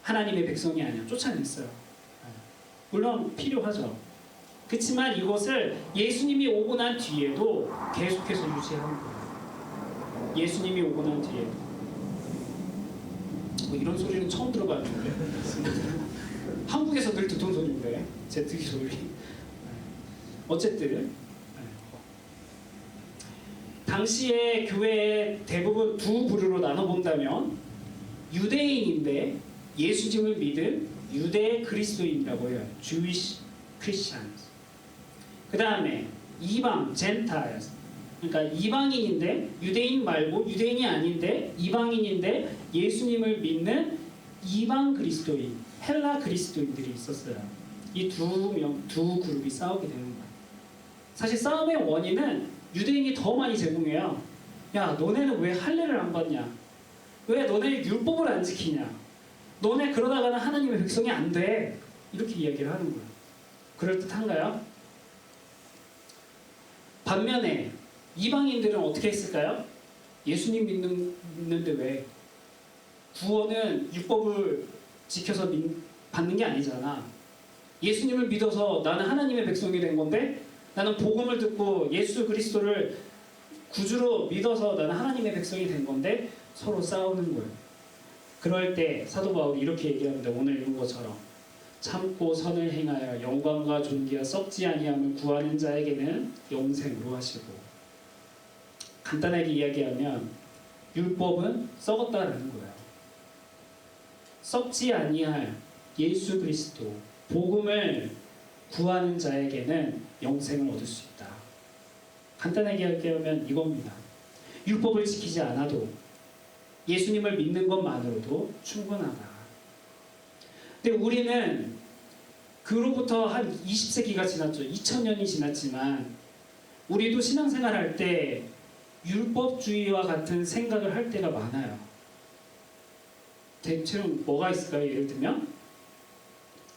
하나님의 백성이 아니야. 쫓아냈어요. 물론 필요하죠. 그렇지만 이것을 예수님이 오고 난 뒤에도 계속해서 유지하는 거예요. 예수님이 오고 난 뒤에도. 뭐 이런 소리는 처음 들어봤는데 한국에서 늘 듣던 소리인데 제트기 소리. 어쨌든 당시에 교회의 대부분 두 부류로 나눠본다면 유대인인데 예수님을 믿은 유대 그리스도인이라고 해요. Jewish Christians. 그 다음에 이방, Gentiles. 그러니까 이방인인데 유대인 말고 유대인이 아닌데 이방인인데 예수님을 믿는 이방 그리스도인, 헬라 그리스도인들이 있었어요. 이 두 그룹이 싸우게 되는 거예요. 사실 싸움의 원인은 유대인이 더 많이 제공해요. 야, 너네는 왜 할례를 안 받냐? 왜 너네 율법을 안 지키냐? 너네 그러다가는 하나님의 백성이 안 돼. 이렇게 이야기를 하는 거예요. 그럴듯한가요? 반면에 이방인들은 어떻게 했을까요? 예수님 믿는데 왜? 구원은 율법을 지켜서 받는 게 아니잖아. 예수님을 믿어서 나는 하나님의 백성이 된 건데 나는 복음을 듣고 예수 그리스도를 구주로 믿어서 나는 하나님의 백성이 된 건데 서로 싸우는 거예요. 그럴 때 사도 바울이 이렇게 얘기합니다. 오늘 읽은 것처럼 참고 선을 행하여 영광과 존귀와 썩지 아니함을 구하는 자에게는 영생으로 하시고. 간단하게 이야기하면 율법은 썩었다라는 거예요. 썩지 아니할 예수 그리스도 복음을 구하는 자에게는 영생을 얻을 수 있다. 간단하게 이야기하면 이겁니다. 율법을 지키지 않아도 예수님을 믿는 것만으로도 충분하다. 근데 우리는 그로부터 한 20세기가 지났죠. 2000년이 지났지만 우리도 신앙생활 할 때 율법주의와 같은 생각을 할 때가 많아요. 대체로 뭐가 있을까요? 예를 들면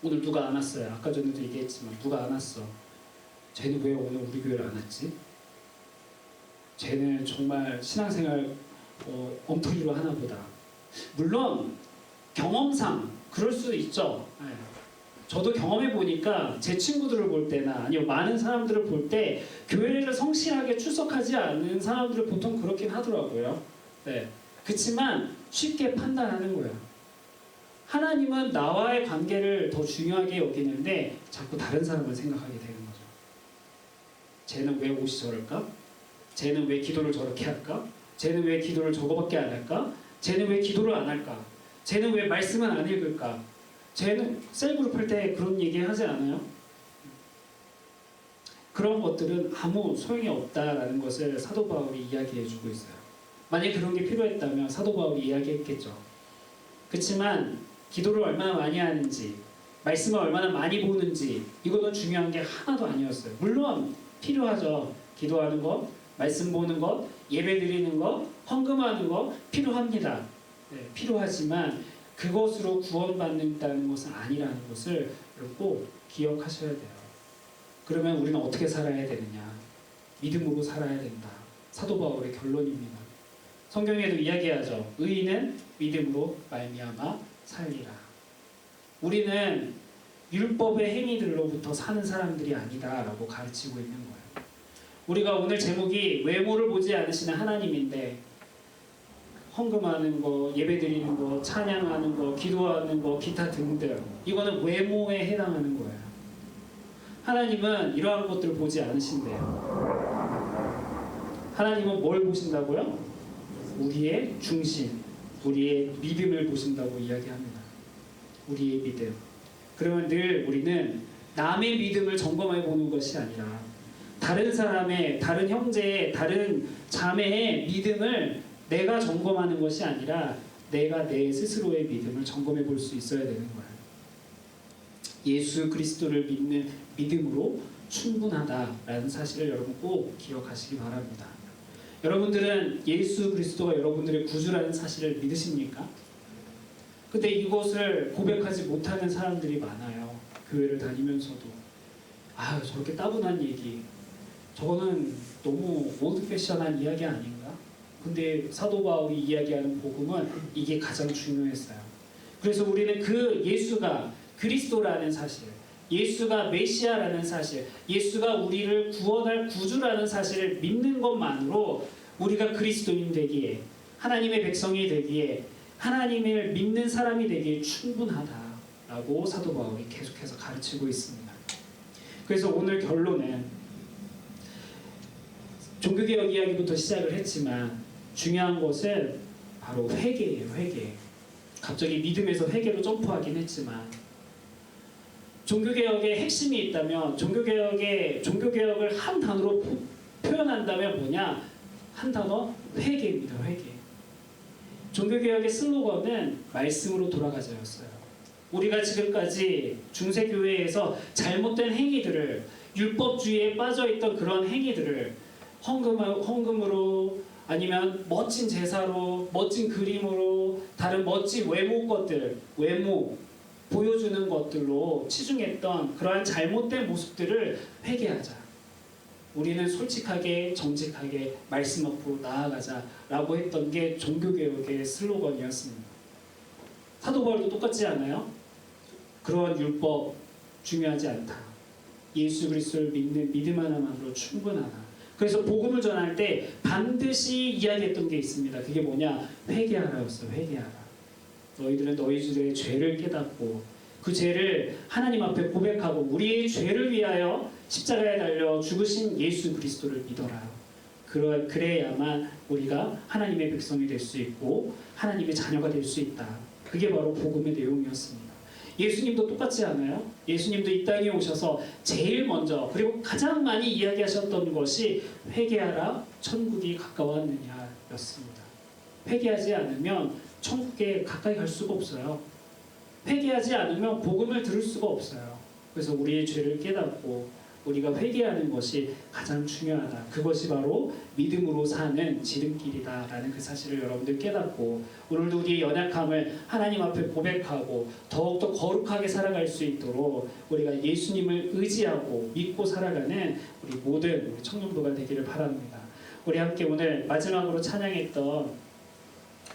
오늘 누가 안 왔어요. 아까 전에도 얘기했지만 누가 안 왔어. 쟤는 왜 오늘 우리 교회를 안 왔지? 쟤는 정말 신앙생활 엉터리로 하나 보다. 물론 경험상 그럴 수도 있죠. 저도 경험해 보니까 제 친구들을 볼 때나 아니면 많은 사람들을 볼 때 교회를 성실하게 출석하지 않는 사람들을 보통 그렇긴 하더라고요. 네. 그렇지만 쉽게 판단하는 거예요. 하나님은 나와의 관계를 더 중요하게 여기는데 자꾸 다른 사람을 생각하게 되는 거죠. 쟤는 왜 옷이 저럴까? 쟤는 왜 기도를 저렇게 할까? 쟤는 왜 기도를 저거밖에 안 할까? 쟤는 왜 기도를 안 할까? 쟤는 왜 말씀을 안 읽을까? 쟤는 셀그룹 할 때 그런 얘기 하지 않아요? 그런 것들은 아무 소용이 없다라는 것을 사도 바울이 이야기해주고 있어요. 만약 그런 게 필요했다면 사도 바울이 이야기했겠죠. 그렇지만 기도를 얼마나 많이 하는지, 말씀을 얼마나 많이 보는지 이거는 중요한 게 하나도 아니었어요. 물론 필요하죠. 기도하는 것, 말씀 보는 것, 예배 드리는 것, 헌금하는 것 필요합니다. 네, 필요하지만 그것으로 구원받는다는 것은 아니라는 것을 꼭 기억하셔야 돼요. 그러면 우리는 어떻게 살아야 되느냐? 믿음으로 살아야 된다. 사도 바울의 결론입니다. 성경에도 이야기하죠. 의인은 믿음으로 말미암아 살리라. 우리는 율법의 행위들로부터 사는 사람들이 아니다라고 가르치고 있는 거예요. 우리가 오늘 제목이 외모를 보지 않으시는 하나님인데 헌금하는 거, 예배드리는 거, 찬양하는 거, 기도하는 거, 기타 등등 이거는 외모에 해당하는 거예요. 하나님은 이러한 것들을 보지 않으신대요. 하나님은 뭘 보신다고요? 우리의 중심, 우리의 믿음을 보신다고 이야기합니다. 우리의 믿음. 그러면 늘 우리는 남의 믿음을 점검해 보는 것이 아니라 다른 사람의, 다른 형제의, 다른 자매의 믿음을 내가 점검하는 것이 아니라 내가 내 스스로의 믿음을 점검해 볼 수 있어야 되는 거예요. 예수 그리스도를 믿는 믿음으로 충분하다라는 사실을 여러분 꼭 기억하시기 바랍니다. 여러분들은 예수 그리스도가 여러분들의 구주라는 사실을 믿으십니까? 근데 이것을 고백하지 못하는 사람들이 많아요. 교회를 다니면서도. 아, 저렇게 따분한 얘기. 저거는 너무 올드 패션한 이야기 아닌가? 근데 사도 바울이 이야기하는 복음은 이게 가장 중요했어요. 그래서 우리는 그 예수가 그리스도라는 사실, 예수가 메시아라는 사실, 예수가 우리를 구원할 구주라는 사실을 믿는 것만으로 우리가 그리스도인 되기에, 하나님의 백성이 되기에, 하나님을 믿는 사람이 되기에 충분하다라고 사도 바울이 계속해서 가르치고 있습니다. 그래서 오늘 결론은 종교개혁 이야기부터 시작을 했지만 중요한 것은 바로 회개예요. 회개. 갑자기 믿음에서 회개로 점프하긴 했지만 종교개혁의 핵심이 있다면 종교개혁을 한 단어로 표현한다면 뭐냐? 한 단어 회개입니다. 회개. 종교개혁의 슬로건은 말씀으로 돌아가자였어요. 우리가 지금까지 중세교회에서 잘못된 행위들을, 율법주의에 빠져있던 그런 행위들을 헌금으로 아니면 멋진 제사로, 멋진 그림으로, 다른 멋진 외모 것들, 외모 보여주는 것들로 치중했던 그러한 잘못된 모습들을 회개하자. 우리는 솔직하게 정직하게 말씀 앞으로 나아가자라고 했던 게 종교개혁의 슬로건이었습니다. 사도 바울도 똑같지 않아요? 그러한 율법 중요하지 않다. 예수 그리스도를 믿는 믿음 하나만으로 충분하다. 그래서 복음을 전할 때 반드시 이야기했던 게 있습니다. 그게 뭐냐? 회개하라였어요. 회개하라. 너희들은 너희들의 죄를 깨닫고 그 죄를 하나님 앞에 고백하고 우리의 죄를 위하여 십자가에 달려 죽으신 예수 그리스도를 믿어라. 그래야만 우리가 하나님의 백성이 될 수 있고 하나님의 자녀가 될 수 있다. 그게 바로 복음의 내용이었습니다. 예수님도 똑같지 않아요? 예수님도 이 땅에 오셔서 제일 먼저 그리고 가장 많이 이야기하셨던 것이 회개하라 천국이 가까웠느냐였습니다. 회개하지 않으면 천국에 가까이 갈 수가 없어요. 회개하지 않으면 복음을 들을 수가 없어요. 그래서 우리의 죄를 깨닫고 우리가 회개하는 것이 가장 중요하다. 그것이 바로 믿음으로 사는 지름길이다라는 그 사실을 여러분들 깨닫고 오늘도 우리의 연약함을 하나님 앞에 고백하고 더욱더 거룩하게 살아갈 수 있도록 우리가 예수님을 의지하고 믿고 살아가는 우리 모든 우리 청년부가 되기를 바랍니다. 우리 함께 오늘 마지막으로 찬양했던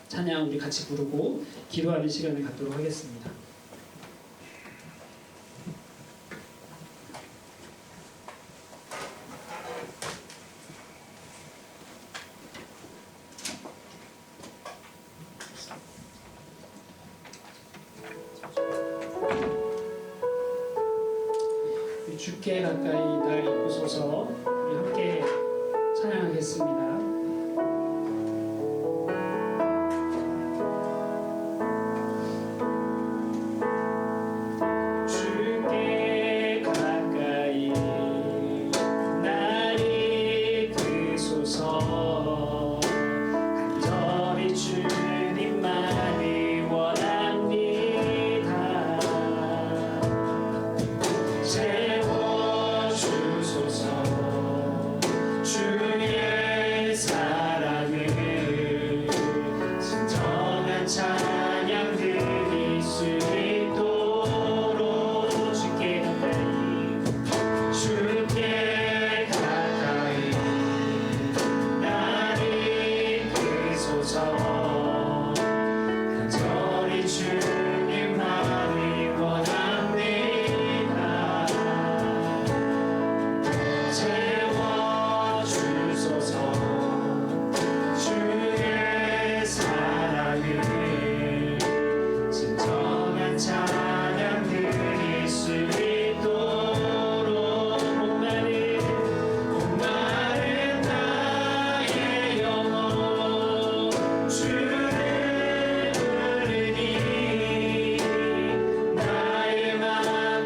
찬양 우리 같이 부르고 기도하는 시간을 갖도록 하겠습니다. 주께 가까이 날 입고소서 우리 함께 찬양하겠습니다. 하겠습니다. 주께 가까이 나를 드소서. 간절히 주님만을 원합니다. 채워주소서. 주의 사랑을 진정한 찬양 드릴 수 있도록 주께 가까이 나를 드소서. 간절히 주님만을 원합니다. 채워주소서. 주의 사랑을 진정한 찬양 드릴 수 있도록 목마른 나의 영혼 주를 부르니 나의 맘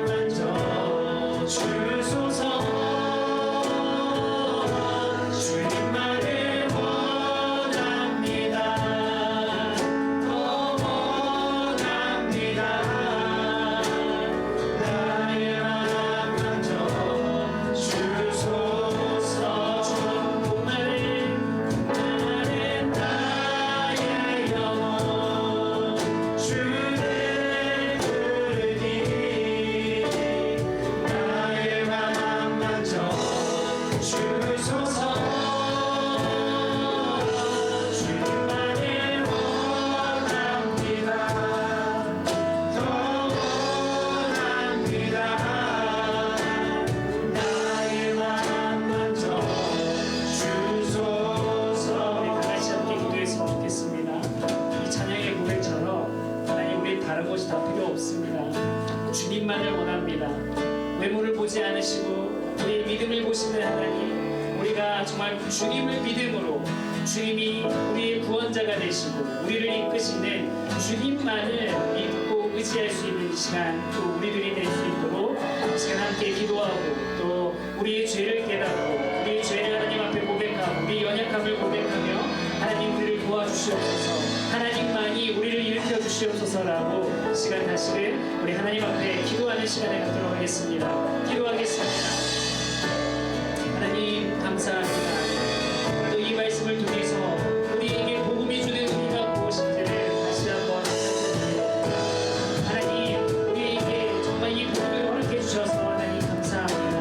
만져 주소서. 주님만을 원합니다. 더 원합니다. 나의 맘 만져 주소서. 목마른 나의 영혼 주를 부르니 나의 맘 만져 주소서. 주님만을 원합니다. 더 원합니다. 나의 맘 만져 주소서. 우리 다 같이 함께 기도했으면 좋겠습니다. 이 찬양의 고백처럼 하나님, 우리 다른 것이 다 필요 없습니다. 주님만을 원합니다. 외모를 보지 않으시고 우리의 믿음을 보시는 하나님, 우리가 정말 주님을 믿음으로 주님이 우리의 구원자가 되시고 우리를 이끄시는 주님만을 믿고 의지할 수 있는 시간, 또 우리들이 될 수 있도록 이 시간 함께 기도하고 또 우리의 죄를 깨닫고 우리의 죄를 하나님 앞에 고백하고 우리의 연약함을 고백하며 하나님 우리를 도와주시옵소서. 하나님만이 우리를 일으켜 주시옵소서라고 시간 다시금 우리 하나님 앞에 기도하는 시간을 갖도록 하겠습니다. 기도하겠습니다. 하나님 감사합니다. 오늘도 이 말씀을 통해서 우리에게 복음이 주는 의미가 무엇인지를 다시 한번 생각해봅니다. 하나님, 우리에게 정말 이 복음을 허락해 주셔서 하나님 감사합니다.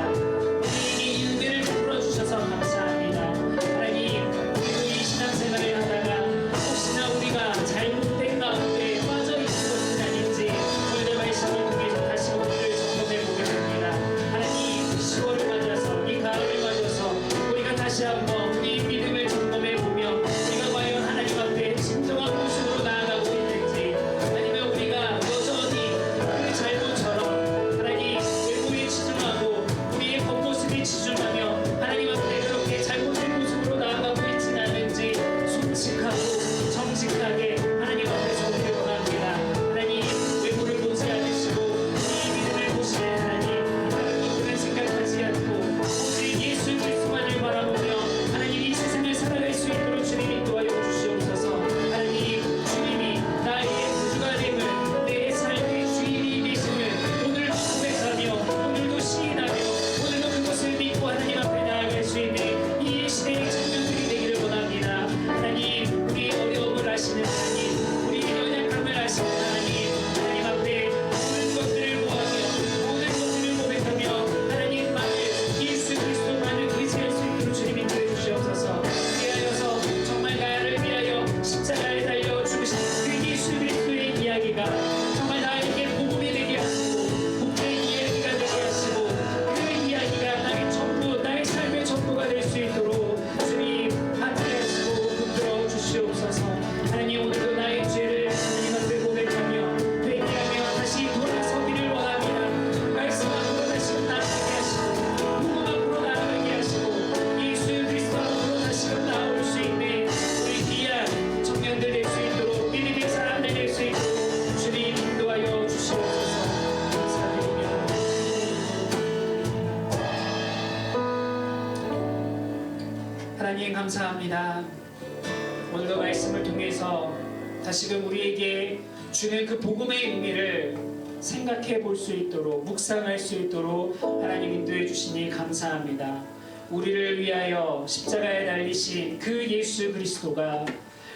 우리에게 이 은혜를 베풀어 주셔서 감사합니다. 하나님, 우리도 이 신앙생활을 하다가 혹시나 우리가 잘못된 가운데 빠져 있는 것은 아닌지 오늘의 말씀을 통해서 다시 우리를 점검해 보게 됩니다. 하나님, 10월을 맞아서 이 가을을 맞아서 우리가 다시 감사합니다. 오늘도 말씀을 통해서 다시금 우리에게 주는 그 복음의 의미를 생각해 볼 수 있도록, 묵상할 수 있도록 하나님 인도해 주시니 감사합니다. 우리를 위하여 십자가에 달리신 그 예수 그리스도가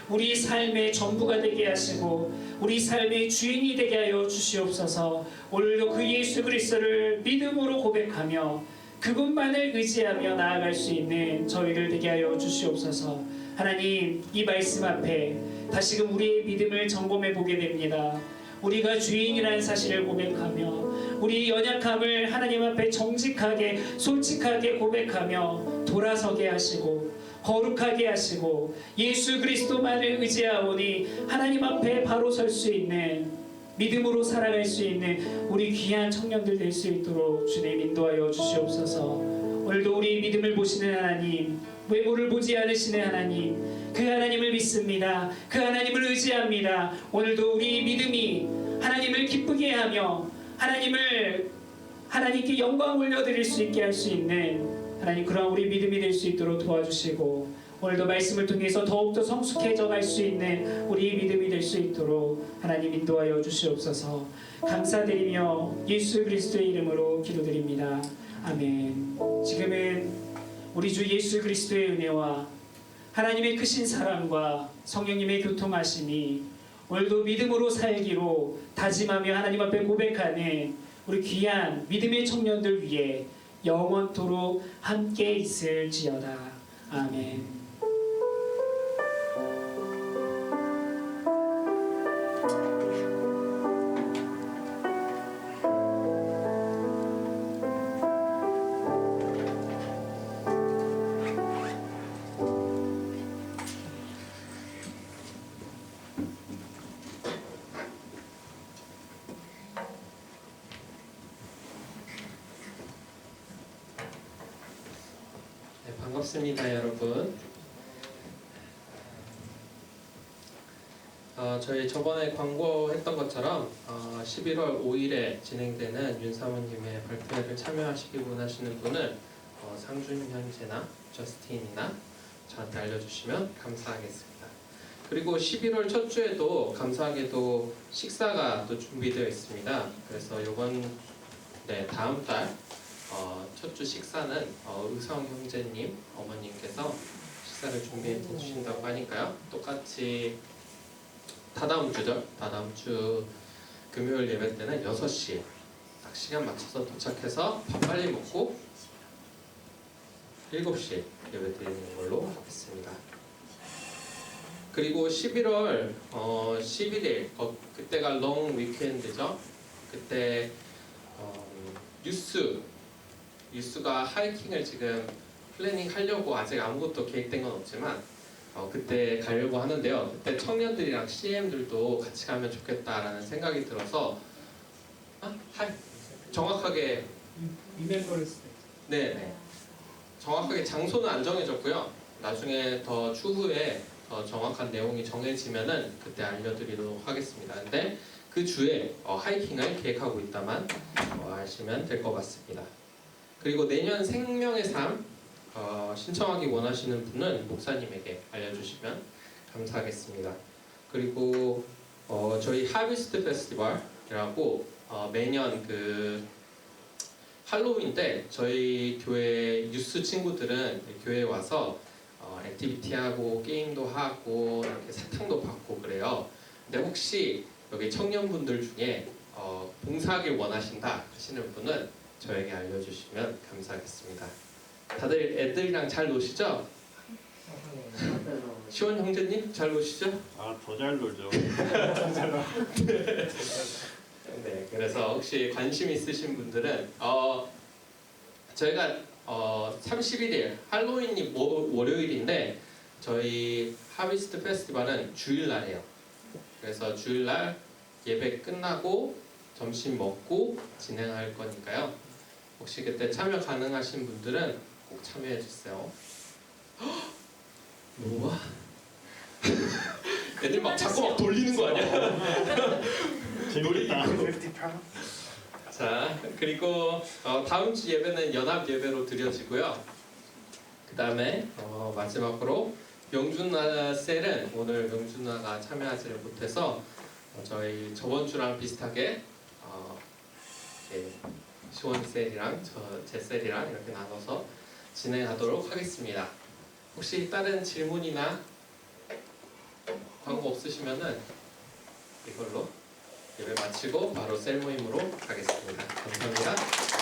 우리 삶의 전부가 되게 하시고 우리 삶의 주인이 되게 하여 주시옵소서. 오늘도 그 예수 그리스도를 믿음으로 고백하며 그분만을 의지하며 나아갈 수 있는 저희를 되게 하여 주시옵소서. 하나님, 이 말씀 앞에 다시금 우리의 믿음을 점검해 보게 됩니다. 우리가 주인이라는 사실을 고백하며 우리 연약함을 하나님 앞에 정직하게 솔직하게 고백하며 돌아서게 하시고 거룩하게 하시고 예수 그리스도만을 의지하오니 하나님 앞에 바로 설 수 있는, 믿음으로 살아갈 수 있는 우리 귀한 청년들 될 수 있도록 주님 인도하여 주시옵소서. 오늘도 우리 믿음을 보시는 하나님, 외모를 보지 않으시는 하나님, 그 하나님을 믿습니다. 그 하나님을 의지합니다. 오늘도 우리 믿음이 하나님을 기쁘게 하며 하나님께 영광 올려드릴 수 있게 할 수 있는 하나님, 그런 우리 믿음이 될 수 있도록 도와주시고 오늘도 말씀을 통해서 더욱더 성숙해져 갈 수 있는 우리 믿음이 될 수 있도록 하나님 인도하여 주시옵소서. 감사드리며 예수 그리스도의 이름으로 기도드립니다. 아멘. 지금은 우리 주 예수 그리스도의 은혜와 하나님의 크신 사랑과 성령님의 교통하심이 오늘도 믿음으로 살기로 다짐하며 하나님 앞에 고백하는 우리 귀한 믿음의 청년들 위해 영원토록 함께 있을지어다. 아멘. 네, 반갑습니다, 여러분. 저희 저번에 광고했던 것처럼 11월 5일에 진행되는 윤사모님의 발표회를 참여하시기 원하시는 분은 상준 형제나 저스틴이나 저한테 알려주시면 감사하겠습니다. 그리고 11월 첫 주에도 감사하게도 식사가 또 준비되어 있습니다. 그래서 다음 달 첫 주 식사는 의성 형제님 어머님께서 식사를 준비해 주신다고 하니까요. 똑같이 다다음 주 금요일 예배 때는 6시에 딱 시간 맞춰서 도착해서 밥 빨리 먹고 7시에 예배 드리는 걸로 하겠습니다. 그리고 11월 11일 그때가 롱 위켄드죠. 그때 유스가 하이킹을 지금 플래닝 하려고 아직 아무것도 계획된 건 없지만 그때 가려고 하는데요. 그때 청년들이랑 CM들도 같이 가면 좋겠다라는 생각이 들어서 정확하게 네, 정확하게 장소는 안 정해졌고요. 나중에 더 추후에 더 정확한 내용이 정해지면은 그때 알려드리도록 하겠습니다. 근데 그 주에 하이킹을 계획하고 있다만 아시면 될 것 같습니다. 그리고 내년 생명의 삶 신청하기 원하시는 분은 목사님에게 알려주시면 감사하겠습니다. 그리고 저희 하비스트 페스티벌이라고 매년 그 할로윈 때 저희 교회 유스 친구들은 교회에 와서 액티비티하고 게임도 하고 이렇게 사탕도 받고 그래요. 근데 혹시 여기 청년분들 중에 봉사하길 원하신다 하시는 분은 저에게 알려주시면 감사하겠습니다. 다들 애들이랑 잘 노시죠? 시원 형제님 잘 노시죠? 더 잘 놀죠. 네, 그래서 혹시 관심 있으신 분들은 저희가 31일 할로윈이 월요일인데 저희 하비스트 페스티벌은 주일날이에요. 그래서 주일날 예배 끝나고 점심 먹고 진행할 거니까요. 혹시 그때 참여 가능하신 분들은 꼭 참여해 주세요. 뭐야? 애들 막 자꾸 막 돌리는 거 아니야? 재밌겠다. 자, 그리고 다음 주 예배는 연합 예배로 드려지고요. 그 다음에 마지막으로 명준나 셀은 오늘 명준나가 참여하지를 못해서 저희 저번 주랑 비슷하게 이렇게 시원 셀이랑 제 셀이랑 이렇게 나눠서 진행하도록 하겠습니다. 혹시 다른 질문이나 광고 없으시면은 이걸로 예배 마치고 바로 셀 모임으로 가겠습니다. 감사합니다.